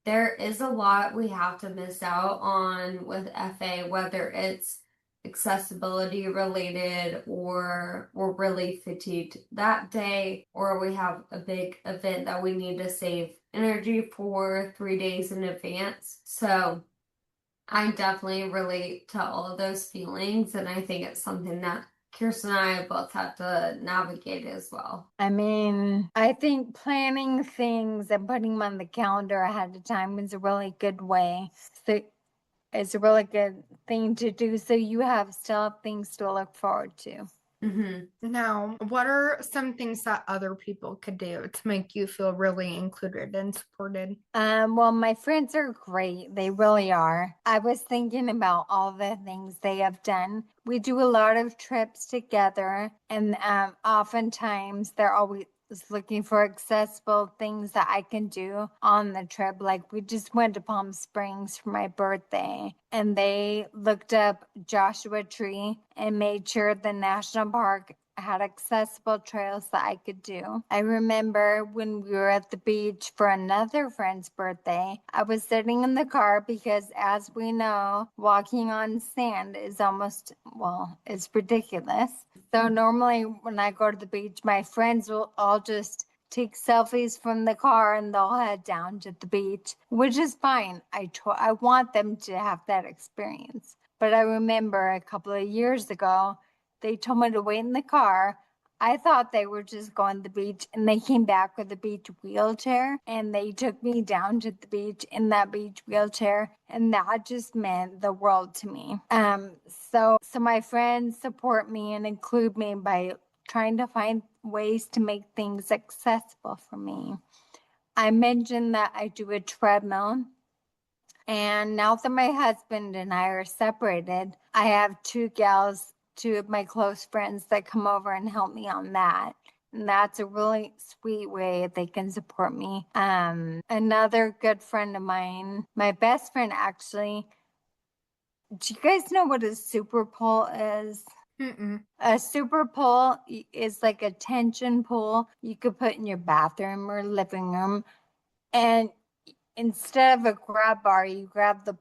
there is a lot we have to miss out on with FA, whether it's accessibility related or we're really fatigued that day or we have a big event that we need to save energy for 3 days in advance. So I definitely relate to all of those feelings, and I think it's something that Kirsten and I both have to navigate as well. I mean, I think planning things and putting them on the calendar ahead of time is a really good way. So it's a really good thing to do so you have still have things to look forward to. Now, what are some things that other people could do to make you feel really included and supported? Well, my friends are great. They really are. I was thinking about all the things they have done. We do a lot of trips together, and oftentimes they're always looking for accessible things that I can do on the trip. Like we just went to Palm Springs for my birthday, and they looked up Joshua Tree and made sure the national park had accessible trails that I could do. I remember when we were at the beach for another friend's birthday, I was sitting in the car because, as we know, walking on sand is almost, well, it's ridiculous. So normally when I go to the beach, my friends will all just take selfies from the car and they'll head down to the beach, which is fine. I want them to have that experience. But I remember a couple of years ago, they told me to wait in the car. I thought they were just going to the beach, and they came back with a beach wheelchair and they took me down to the beach in that beach wheelchair, and that just meant the world to me. So my friends support me and include me by trying to find ways to make things accessible for me. I mentioned that I do a treadmill. And now that my husband and I are separated, I have two of my close friends that come over and help me on that. And that's a really sweet way they can support me. Another good friend of mine, my best friend actually, do you guys know what a super pole is? Mm-mm. A super pole is like a tension pole you could put in your bathroom or living room. And instead of a grab bar, you grab the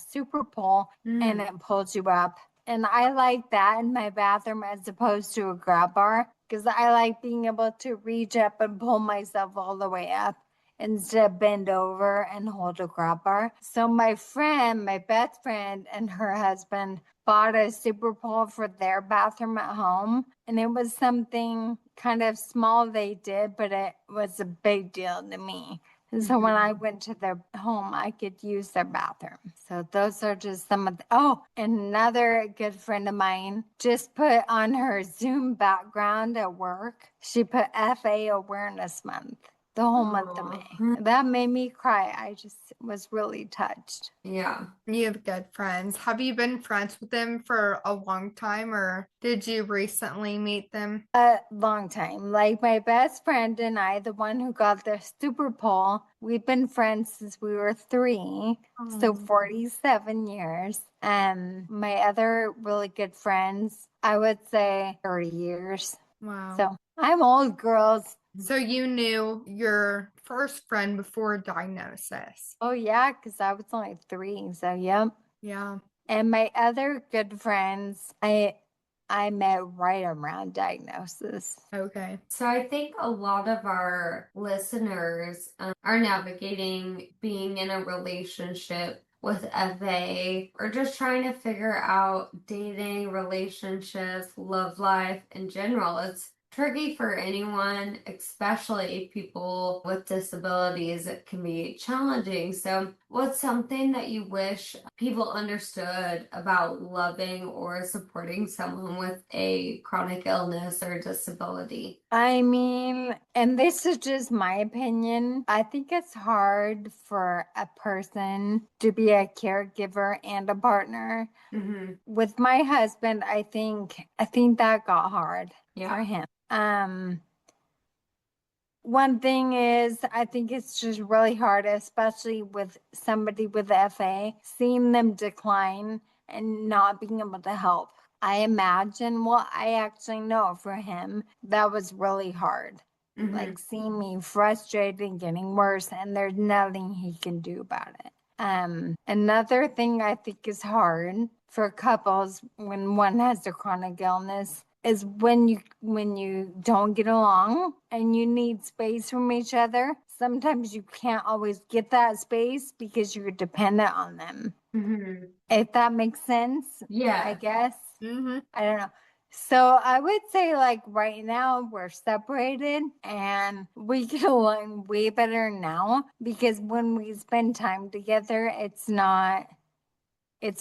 super pole and it pulls you up. And I like that in my bathroom as opposed to a grab bar because I like being able to reach up and pull myself all the way up instead of bend over and hold a grab bar. So my friend, my best friend, and her husband bought a super pole for their bathroom at home. And it was something kind of small they did, but it was a big deal to me. And so when I went to their home, I could use their bathroom. So those are just some of the, oh, and another good friend of mine just put on her Zoom background at work, she put FA Awareness Month, the whole month of May. That made me cry. I just was really touched. Yeah. You have good friends. Have you been friends with them for a long time, or did you recently meet them? A long time. Like my best friend and I, the one who got the super pole, we've been friends since we were 3. So 47 years. My other really good friends, I would say 30 years. Wow. So I'm old, girls. So you knew your first friend before diagnosis. Oh yeah, because I was only 3. So yep. Yeah. And my other good friends, I met right around diagnosis. Okay. So I think a lot of our listeners are navigating being in a relationship with FA or just trying to figure out dating, relationships, love life in general. It's tricky for anyone, especially people with disabilities. It can be challenging. So, what's something that you wish people understood about loving or supporting someone with a chronic illness or disability? I mean, and this is just my opinion. I think it's hard for a person to be a caregiver and a partner. With my husband, I think that got hard for him. One thing is, I think it's just really hard, especially with somebody with FA, seeing them decline and not being able to help. I imagine, well, I actually know for him, that was really hard. Like seeing me frustrated and getting worse, and there's nothing he can do about it. Another thing I think is hard for couples when one has a chronic illness is when you don't get along and you need space from each other. Sometimes you can't always get that space because you're dependent on them. If that makes sense. Yeah. I guess. Mm-hmm. I don't know. So I would say like right now we're separated and we get along way better now because when we spend time together, it's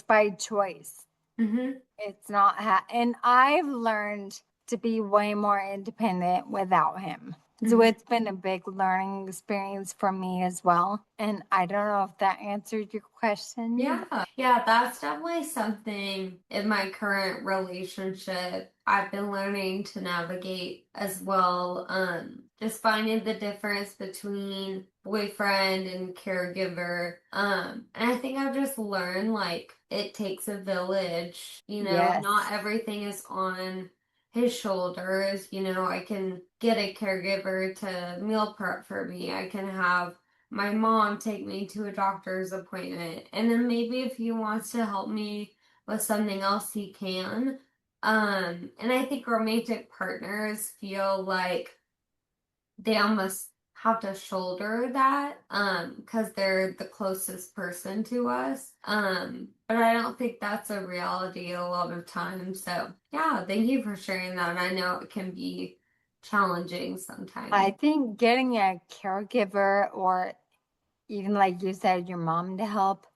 by choice. Mm-hmm. It's not, and I've learned to be way more independent without him. So Mm-hmm. it's been a big learning experience for me as well. And I don't know if that answered your question. Yeah. Yeah, that's definitely something in my current relationship I've been learning to navigate as well. Just finding the difference between boyfriend and caregiver. And I think I've just learned like it takes a village. Yes. Not everything is on his shoulders. I can get a caregiver to meal prep for me. I can have my mom take me to a doctor's appointment. And then maybe if he wants to help me with something else, he can. And I think romantic partners feel like they almost have to shoulder that, because they're the closest person to us. But I don't think that's a reality a lot of times. So yeah, thank you for sharing that. I know it can be challenging sometimes. I think getting a caregiver or even like you said, your mom to help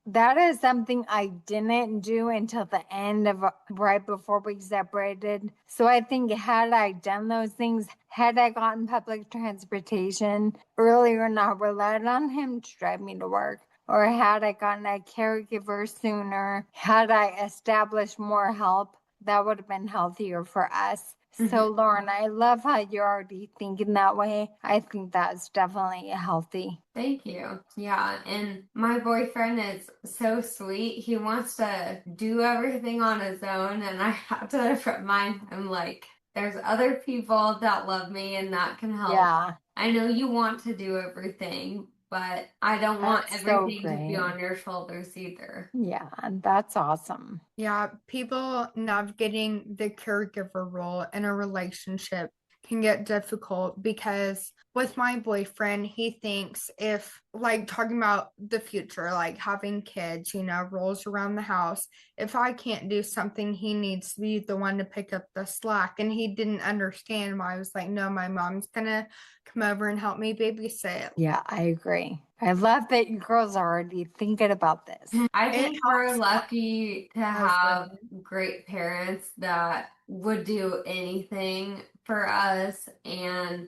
that is something I didn't do until the end of right before we separated. So I think had I done those things, had I gotten public transportation earlier and not relied on him to drive me to work, or had I gotten a caregiver sooner, had I established more help, that would have been healthier for us. So, Lauren, I love how you're already thinking that way. I think that's definitely healthy. Thank you. Yeah, and my boyfriend is so sweet. He wants to do everything on his own, and I have to remind him, like, there's other people that love me and that can help. Yeah, I know you want to do everything, but I don't want that's so everything to be great. on your shoulders either. Yeah, that's awesome. Yeah, people navigating the caregiver role in a relationship can get difficult because with my boyfriend, he thinks if, like, talking about the future, like having kids, rolls around the house, if I can't do something, he needs to be the one to pick up the slack. And he didn't understand why I was like, no, my mom's gonna come over and help me babysit. Yeah, I agree. I love that you girls are already thinking about this. I It think we're helps. lucky to I was have like, great parents that would do anything for us, and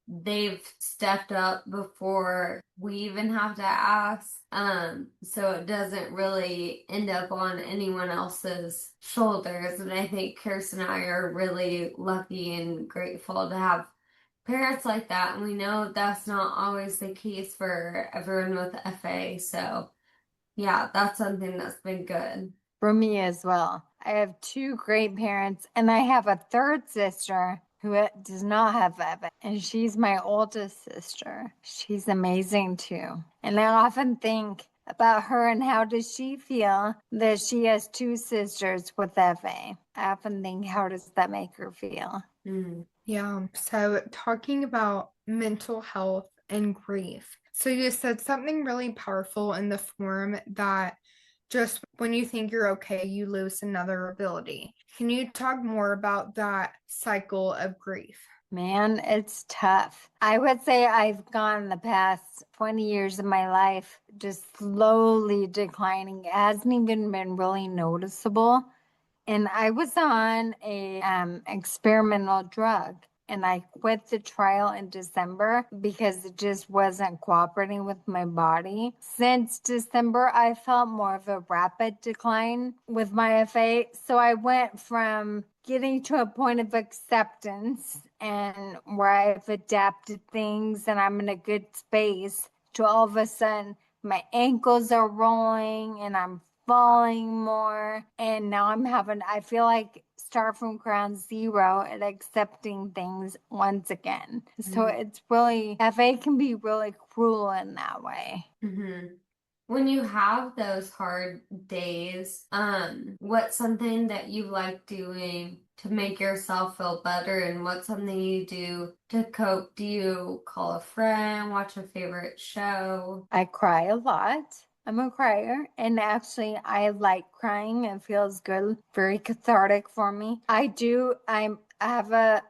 they've stepped up before we even have to ask. So it doesn't really end up on anyone else's shoulders. And I think Kirsten and I are really lucky and grateful to have parents like that. And we know that's not always the case for everyone with FA. So yeah, that's something that's been good. For me as well. I have two great parents, and I have a third sister who does not have Evan, and she's my oldest sister. She's amazing too. And I often think about her and how does she feel that she has two sisters with FA. I often think, how does that make her feel? Mm. yeah. So talking about mental health and grief. So you said something really powerful in the form that just when you think you're okay, you lose another ability. Can you talk more about that cycle of grief? Man, it's tough. I would say I've gone the past 20 years of my life just slowly declining. It hasn't even been really noticeable. And I was on a experimental drug and I quit the trial in December because it just wasn't cooperating with my body. Since December, I felt more of a rapid decline with my FA. So I went from getting to a point of acceptance and where I've adapted things and I'm in a good space to all of a sudden my ankles are rolling and I'm falling more. And now I feel like start from ground zero and accepting things once again. So Mm-hmm. it's really, FA can be really cruel in that way. Mm-hmm. When you have those hard days, what's something that you like doing to make yourself feel better, and what's something you do to cope? Do you call a friend, watch a favorite show? I cry a lot. I'm a crier, and actually, I like crying. It feels good, very cathartic for me. I have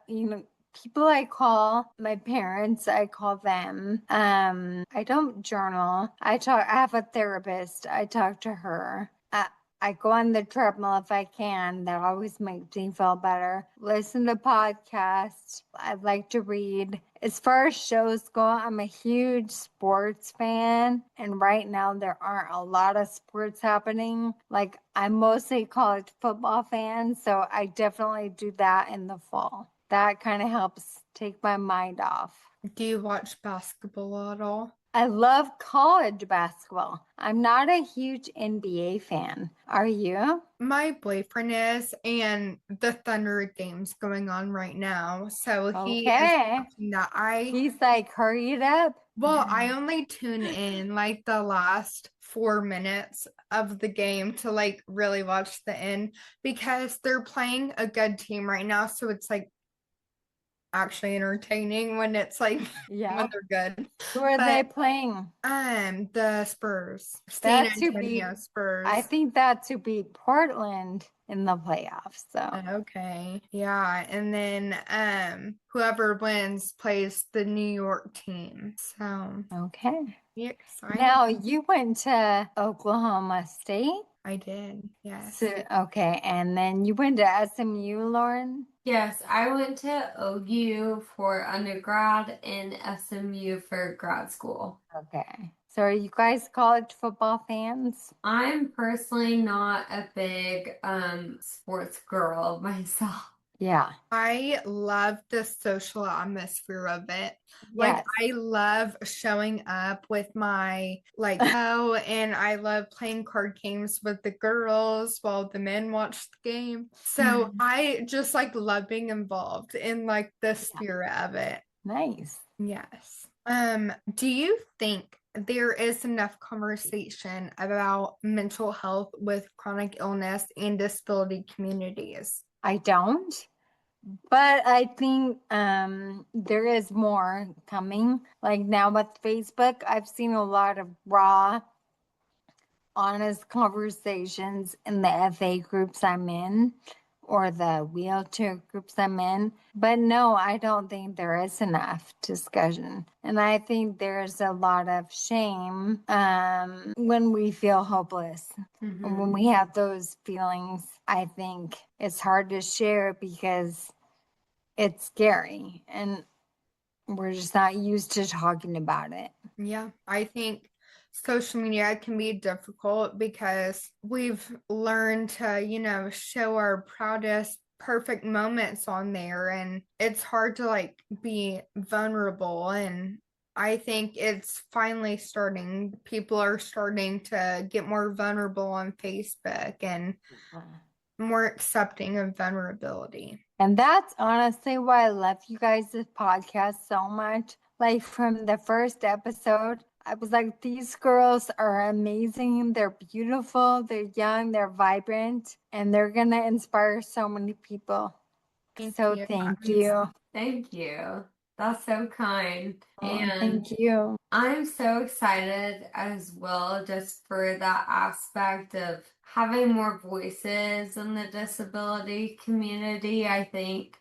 people I call my parents, I call them. I don't journal. I have a therapist. I talk to her. I go on the treadmill if I can. That always makes me feel better. Listen to podcasts. I like to read. As far as shows go, I'm a huge sports fan. And right now, there aren't a lot of sports happening. Like, I'm mostly college football fan. So I definitely do that in the fall. That kind of helps take my mind off. Do you watch basketball at all? I love college basketball. I'm not a huge NBA fan. Are you? My boyfriend is, and the Thunder game's going on right now. So he is Okay. watching that. He's like, hurry it up. Well, I only tune in like the last 4 minutes of the game to like really watch the end because they're playing a good team right now. So it's like actually entertaining when it's like Yeah. when they're good. Who are they But playing? the Spurs, San That's who beat, Antonio I Spurs. think that's who beat Portland in the playoffs. So, Okay. Yeah. And then whoever wins plays the New York team. So okay. be excited. Now you went to Oklahoma State. I did. Yes. So, okay. And then you went to SMU, Lauren? Yes, I went to OU for undergrad and SMU for grad school. Okay. So are you guys college football fans? I'm personally not a big sports girl myself. Yeah. I love the social atmosphere of it. Like Yes. I love showing up with my like and I love playing card games with the girls while the men watch the game. So I just like love being involved in like the Yeah. spirit of it. Nice. Yes. Do you think there is enough conversation about mental health with chronic illness and disability communities? I don't, but I think there is more coming. Like now with Facebook, I've seen a lot of raw, honest conversations in the FA groups I'm in or the wheelchair groups I'm in. But no, I don't think there is enough discussion. And I think there's a lot of shame when we feel hopeless. And when we have those feelings, I think it's hard to share because it's scary and we're just not used to talking about it. Yeah, I think social media can be difficult because we've learned to, show our proudest, perfect moments on there, and it's hard to like be vulnerable. And I think it's finally starting, people are starting to get more vulnerable on Facebook and more accepting of vulnerability. And that's honestly why I love you guys' podcast so much. Like from the first episode, I was like, these girls are amazing. They're beautiful, they're young, they're vibrant, and they're going to inspire so many people. Thank So you. thank you. Thank you. That's so kind. Oh, And thank you. I'm so excited as well, just for that aspect of having more voices in the disability community. I think,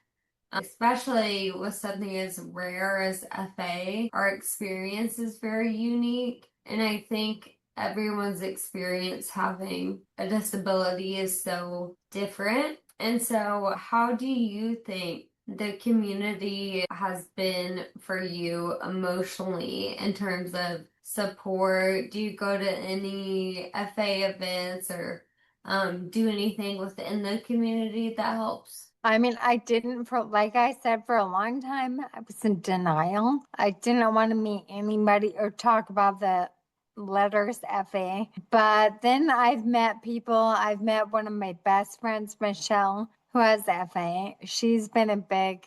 especially with something as rare as FA, our experience is very unique. And I think everyone's experience having a disability is so different. And so, how do you think the community has been for you emotionally in terms of support? Do you go to any FA events or do anything within the community that helps? I mean, I didn't, for like I said, for a long time, I was in denial. I didn't want to meet anybody or talk about the letters FA. But then I've met people. I've met one of my best friends, Michelle, who has FA. She's been a big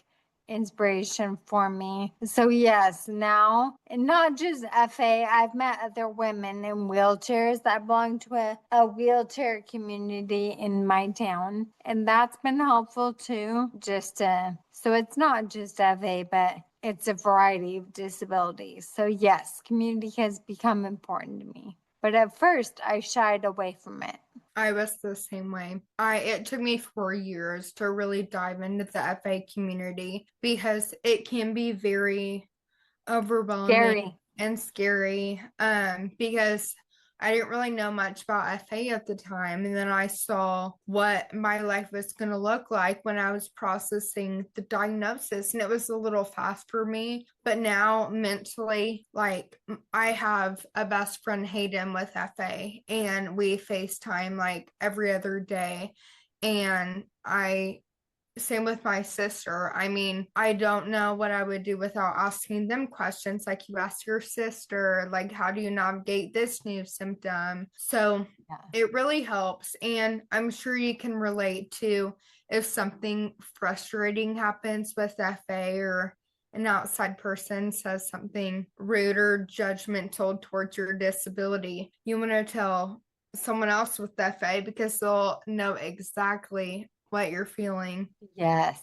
inspiration for me. So yes, now, and not just FA, I've met other women in wheelchairs. I belong to a wheelchair community in my town, and that's been helpful too. So it's not just FA, but it's a variety of disabilities. So yes, community has become important to me. But at first, I shied away from it. I was the same way. It took me 4 years to really dive into the FA community because it can be very overwhelming Scary. and scary. Because I didn't really know much about FA at the time, and then I saw what my life was going to look like when I was processing the diagnosis, and it was a little fast for me. But now mentally, like, I have a best friend, Hayden, with FA, and we FaceTime like every other day. And I same with my sister. I mean, I don't know what I would do without asking them questions like you ask your sister, like, how do you navigate this new symptom? So Yeah. it really helps. And I'm sure you can relate to if something frustrating happens with FA, or an outside person says something rude or judgmental towards your disability. You want to tell someone else with FA because they'll know exactly what you're feeling. Yes.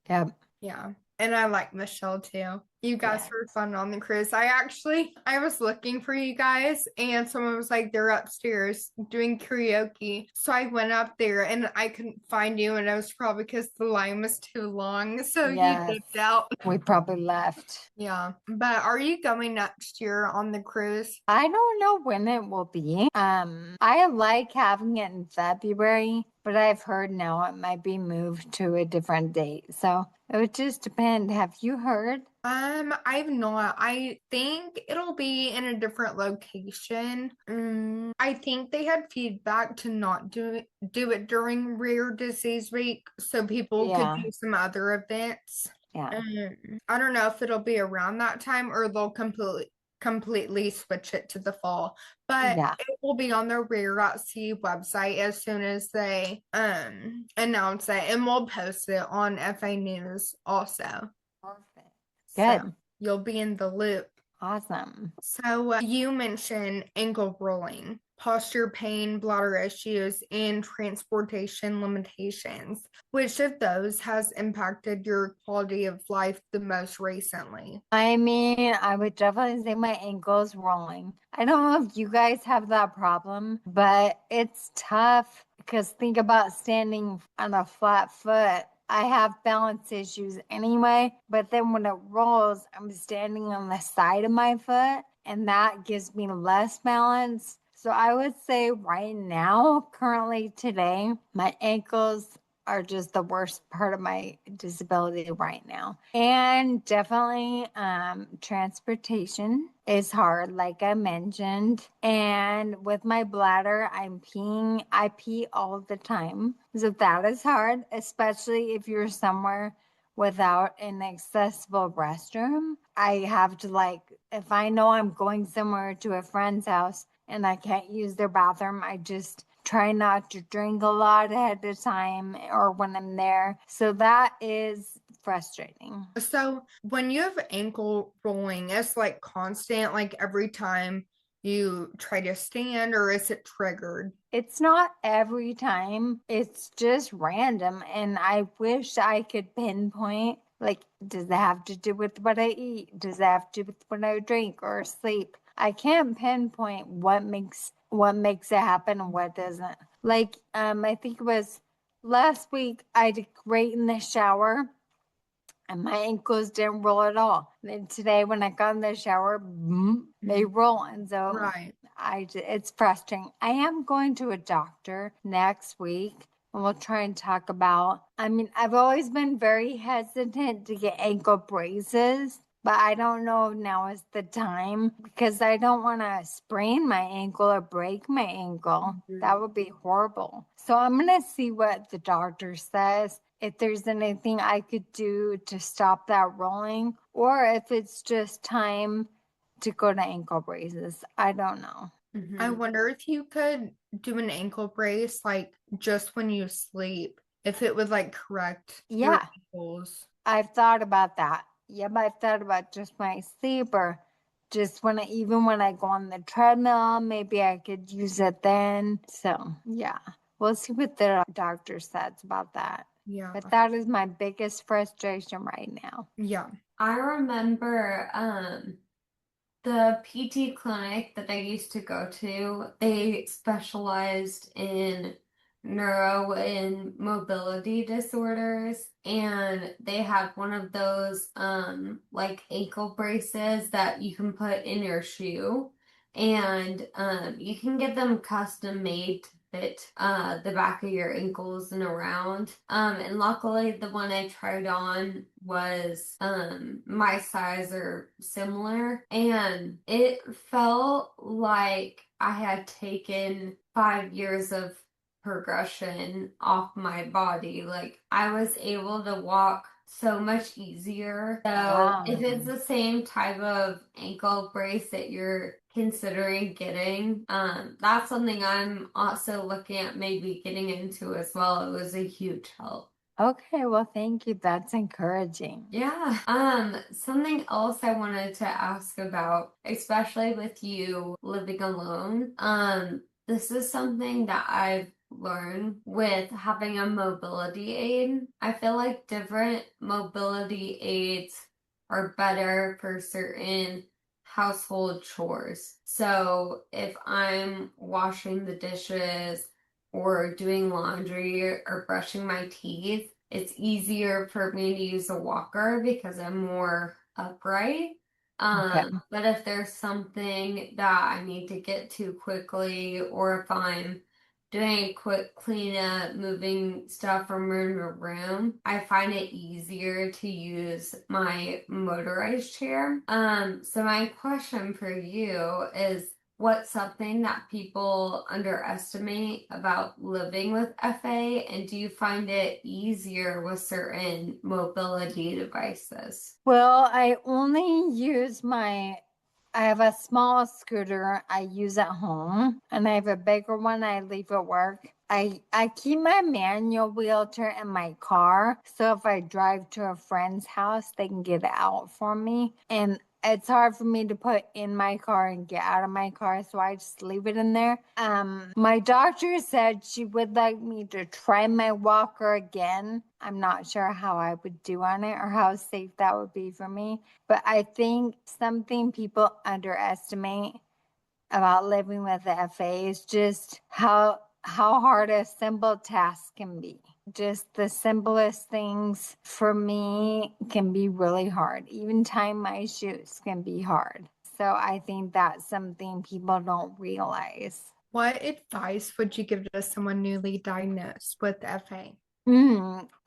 Yep. Yeah. And I like Michelle too. You guys Yes. were fun on the cruise. I was looking for you guys, and someone was like, they're upstairs doing karaoke. So I went up there and I couldn't find you, and it was probably because the line was too long. So you Yes. dipped out. We probably left. Yeah. But are you going next year on the cruise? I don't know when it will be. I like having it in February, but I've heard now it might be moved to a different date. So it would just depend. Have you heard? I've not. I think it'll be in a different location. I think they had feedback to not do it during Rare Disease Week, so people could Yeah. do some other events. Yeah. I don't know if it'll be around that time or they'll completely switch it to the fall, but Yeah. it will be on the Rare at Sea website as soon as they announce it, and we'll post it on FA News also. Perfect. So Good. you'll be in the loop. Awesome. So you mentioned ankle rolling, posture pain, bladder issues, and transportation limitations. Which of those has impacted your quality of life the most recently? I mean, I would definitely say my ankle's rolling. I don't know if you guys have that problem, but it's tough because think about standing on a flat foot. I have balance issues anyway, but then when it rolls, I'm standing on the side of my foot, and that gives me less balance. So I would say right now, currently today, my ankles are just the worst part of my disability right now. And definitely transportation is hard, like I mentioned. And with my bladder, I pee all the time. So that is hard, especially if you're somewhere without an accessible restroom. I have to, like, if I know I'm going somewhere to a friend's house and I can't use their bathroom, I just try not to drink a lot ahead of time or when I'm there. So that is frustrating. So when you have ankle rolling, it's like constant, like every time you try to stand, or is it triggered? It's not every time, it's just random. And I wish I could pinpoint, like, does it have to do with what I eat? Does it have to do with what I drink or sleep? I can't pinpoint what makes it happen and what doesn't. Like, I think it was last week I did great in the shower and my ankles didn't roll at all. Then today, when I got in the shower, they roll, and so Right. it's frustrating. I am going to a doctor next week, and we'll try and talk about. I mean, I've always been very hesitant to get ankle braces. But I don't know if now is the time because I don't want to sprain my ankle or break my ankle. That would be horrible. So I'm going to see what the doctor says, if there's anything I could do to stop that rolling, or if it's just time to go to ankle braces. I don't know. I wonder if you could do an ankle brace like just when you sleep, if it would like correct your Yeah, ankles. I've thought about that. Yep, I've thought about just my sleep or just even when I go on the treadmill, maybe I could use it then. So, yeah, we'll see what the doctor says about that. Yeah. But that is my biggest frustration right now. Yeah. I remember The PT clinic that I used to go to, they specialized in neuro and mobility disorders, and they had one of those like ankle braces that you can put in your shoe, and you can get them custom made to fit the back of your ankles and around. And luckily the one I tried on was my size or similar, and it felt like I had taken 5 years of progression off my body. Like I was able to walk so much easier. So if Wow. it's the same type of ankle brace that you're considering getting, that's something I'm also looking at maybe getting into as well. It was a huge help. Okay, well, thank you. That's encouraging. Yeah. Something else I wanted to ask about, especially with you living alone. This is something that I've learned with having a mobility aid. I feel like different mobility aids are better for certain household chores. So if I'm washing the dishes or doing laundry or brushing my teeth, it's easier for me to use a walker because I'm more upright. Okay. But if there's something that I need to get to quickly, or if I'm doing a quick cleanup, moving stuff from room to room, I find it easier to use my motorized chair. So my question for you is, what's something that people underestimate about living with FA, and do you find it easier with certain mobility devices? Well, I have a small scooter I use at home, and I have a bigger one I leave at work. I keep my manual wheelchair in my car, so if I drive to a friend's house, they can get it out for me. And it's hard for me to put in my car and get out of my car, so I just leave it in there. My doctor said she would like me to try my walker again. I'm not sure how I would do on it or how safe that would be for me. But I think something people underestimate about living with the FA is just how hard a simple task can be. Just the simplest things for me can be really hard. Even tying my shoes can be hard. So I think that's something people don't realize. What advice would you give to someone newly diagnosed with FA?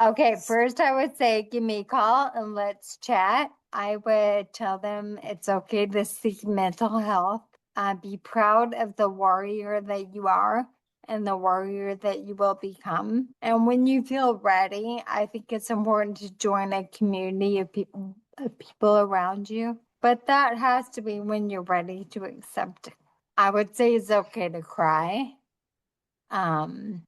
Okay, first I would say give me a call and let's chat. I would tell them it's okay to seek mental health. Be proud of the warrior that you are and the warrior that you will become. And when you feel ready, I think it's important to join a community of people around you. But that has to be when you're ready to accept it. I would say it's okay to cry. Find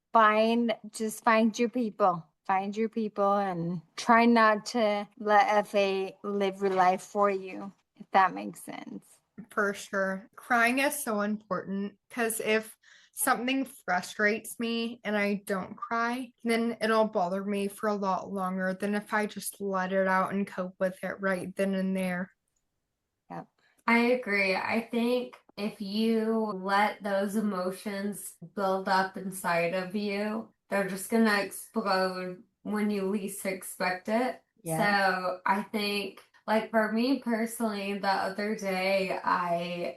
your people and try not to let FA live your life for you, if that makes sense. For sure. Crying is so important because if something frustrates me and I don't cry, then it'll bother me for a lot longer than if I just let it out and cope with it right then and there. Yep. I agree. I think if you let those emotions build up inside of you, they're just gonna explode when you least expect it. Yeah. So I think, like for me personally, the other day I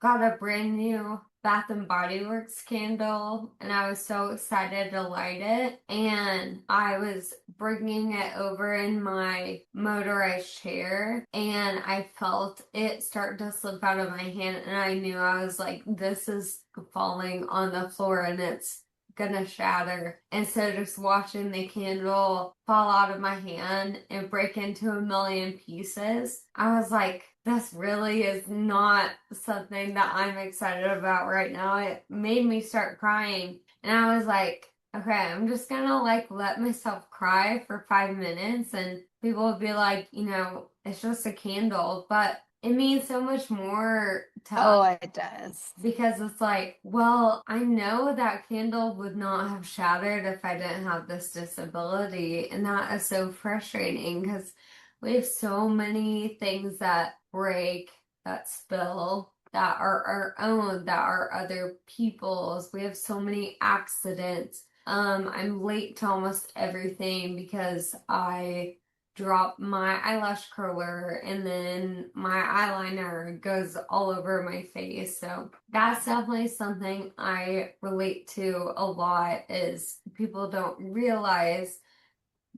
got a brand new Bath and Body Works candle, and I was so excited to light it, and I was bringing it over in my motorized chair, and I felt it start to slip out of my hand, and I knew, I was like, this is falling on the floor and it's gonna shatter. And so just watching the candle fall out of my hand and break into a million pieces, I was like, this really is not something that I'm excited about right now. It made me start crying. And I was like, okay, I'm just gonna like let myself cry for 5 minutes, and people would be like, it's just a candle, but it means so much more to us, Oh, it does. because it's like, well, I know that candle would not have shattered if I didn't have this disability. And that is so frustrating because we have so many things that break that spill that are our own, that are other people's. We have so many accidents. I'm late to almost everything because I drop my eyelash curler and then my eyeliner goes all over my face. So that's definitely something I relate to a lot is people don't realize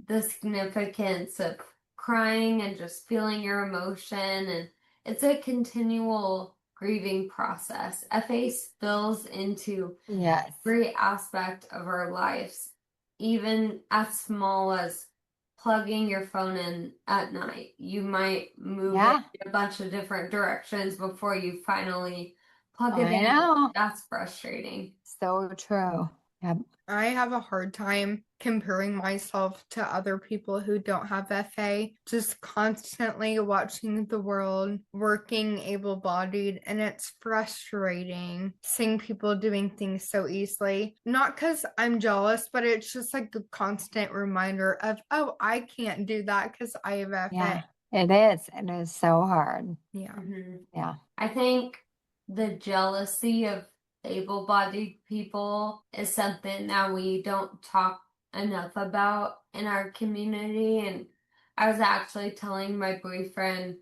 the significance of crying and just feeling your emotion, and it's a continual grieving process. FA spills into Yes. every aspect of our lives, even as small as plugging your phone in at night. You might move it Yeah, in a bunch of different directions before you finally plug it I in. know. That's frustrating. So true. Yep. I have a hard time comparing myself to other people who don't have FA, just constantly watching the world, working able bodied, and it's frustrating seeing people doing things so easily. Not because I'm jealous, but it's just like a constant reminder of, oh, I can't do that because I have FA. Yeah, it is. It is so hard. Yeah. Yeah. I think the jealousy of able-bodied people is something that we don't talk enough about in our community. And I was actually telling my boyfriend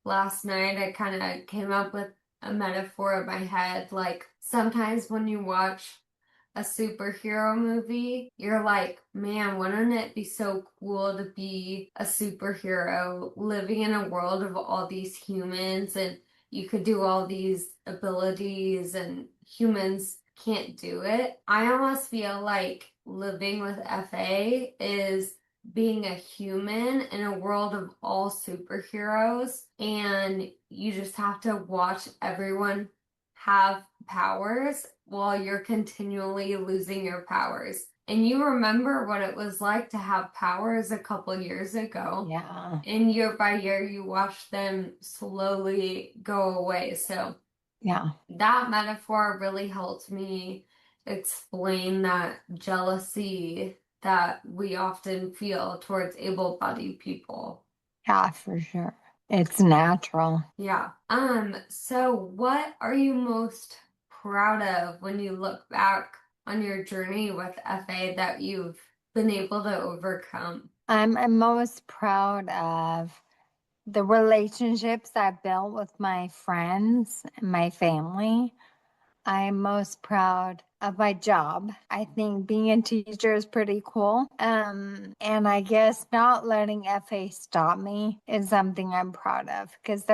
last night, I kind of came up with a metaphor in my head. Like sometimes when you watch a superhero movie, you're like, man, wouldn't it be so cool to be a superhero living in a world of all these humans and you could do all these abilities and humans can't do it? I almost feel like living with FA is being a human in a world of all superheroes, and you just have to watch everyone have powers while you're continually losing your powers. And you remember what it was like to have powers a couple years ago. Yeah. And year by year, you watch them slowly go away. So Yeah. that metaphor really helped me explain that jealousy that we often feel towards able-bodied people. Yeah, for sure. It's natural. Yeah. So what are you most proud of when you look back on your journey with FA that you've been able to overcome? I'm most proud of the relationships I built with my friends and my family. I'm most proud of my job. I think being a teacher is pretty cool. And I guess not letting FA stop me is something I'm proud of because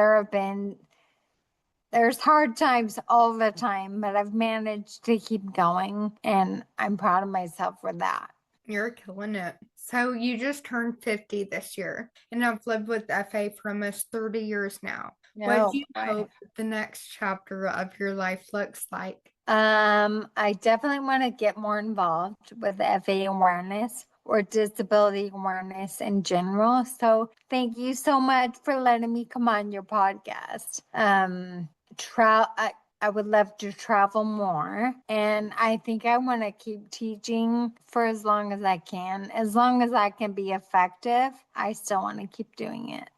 there's hard times all the time, but I've managed to keep going and I'm proud of myself for that. You're killing it. So you just turned 50 this year, and I've lived with FA for almost 30 years now. What do No, you hope the next chapter of your life looks like? I definitely want to get more involved with FA awareness or disability awareness in general. So thank you so much for letting me come on your podcast. I would love to travel more, and I think I want to keep teaching for as long as I can. As long as I can be effective, I still want to keep doing it.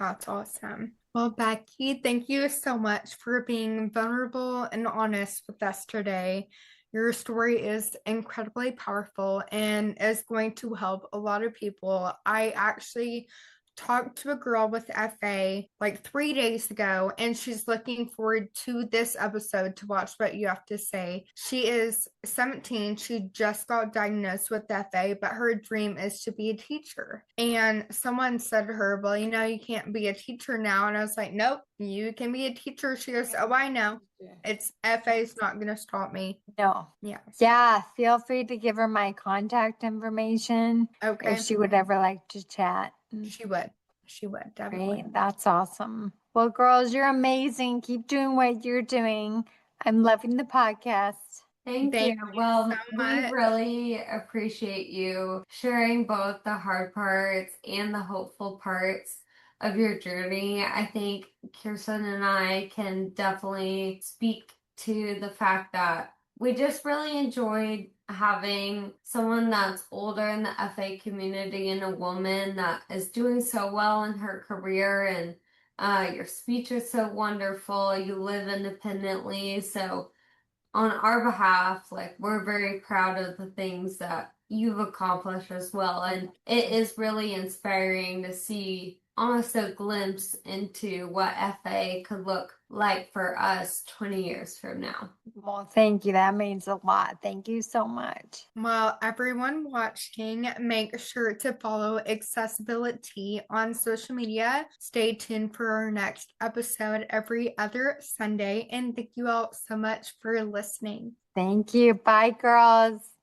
That's awesome. Well, Becky, thank you so much for being vulnerable and honest with us today. Your story is incredibly powerful and is going to help a lot of people. I actually talked to a girl with FA like 3 days ago, and she's looking forward to this episode to watch what you have to say. She is 17. She just got diagnosed with FA, but her dream is to be a teacher. And someone said to her, well, you can't be a teacher now. And I was like, nope, you can be a teacher. She goes, oh, I know. It's FA is not going to stop me. No. Yeah. Yeah, feel free to give her my contact information Okay. if she would ever like to chat. She would. She would, definitely. Great. That's awesome. Well, girls, you're amazing. Keep doing what you're doing. I'm loving the podcast. Thank you. Thank you Well, so we much. really appreciate you sharing both the hard parts and the hopeful parts of your journey. I think Kirsten and I can definitely speak to the fact that we just really enjoyed having someone that's older in the FA community and a woman that is doing so well in her career and Your speech is so wonderful. You live independently. So on our behalf, like we're very proud of the things that you've accomplished as well. And it is really inspiring to see almost a glimpse into what FA could look like for us 20 years from now. Well, thank you. That means a lot. Thank you so much. Well, everyone watching, make sure to follow Accessibility on social media. Stay tuned for our next episode every other Sunday. And thank you all so much for listening. Thank you. Bye, girls.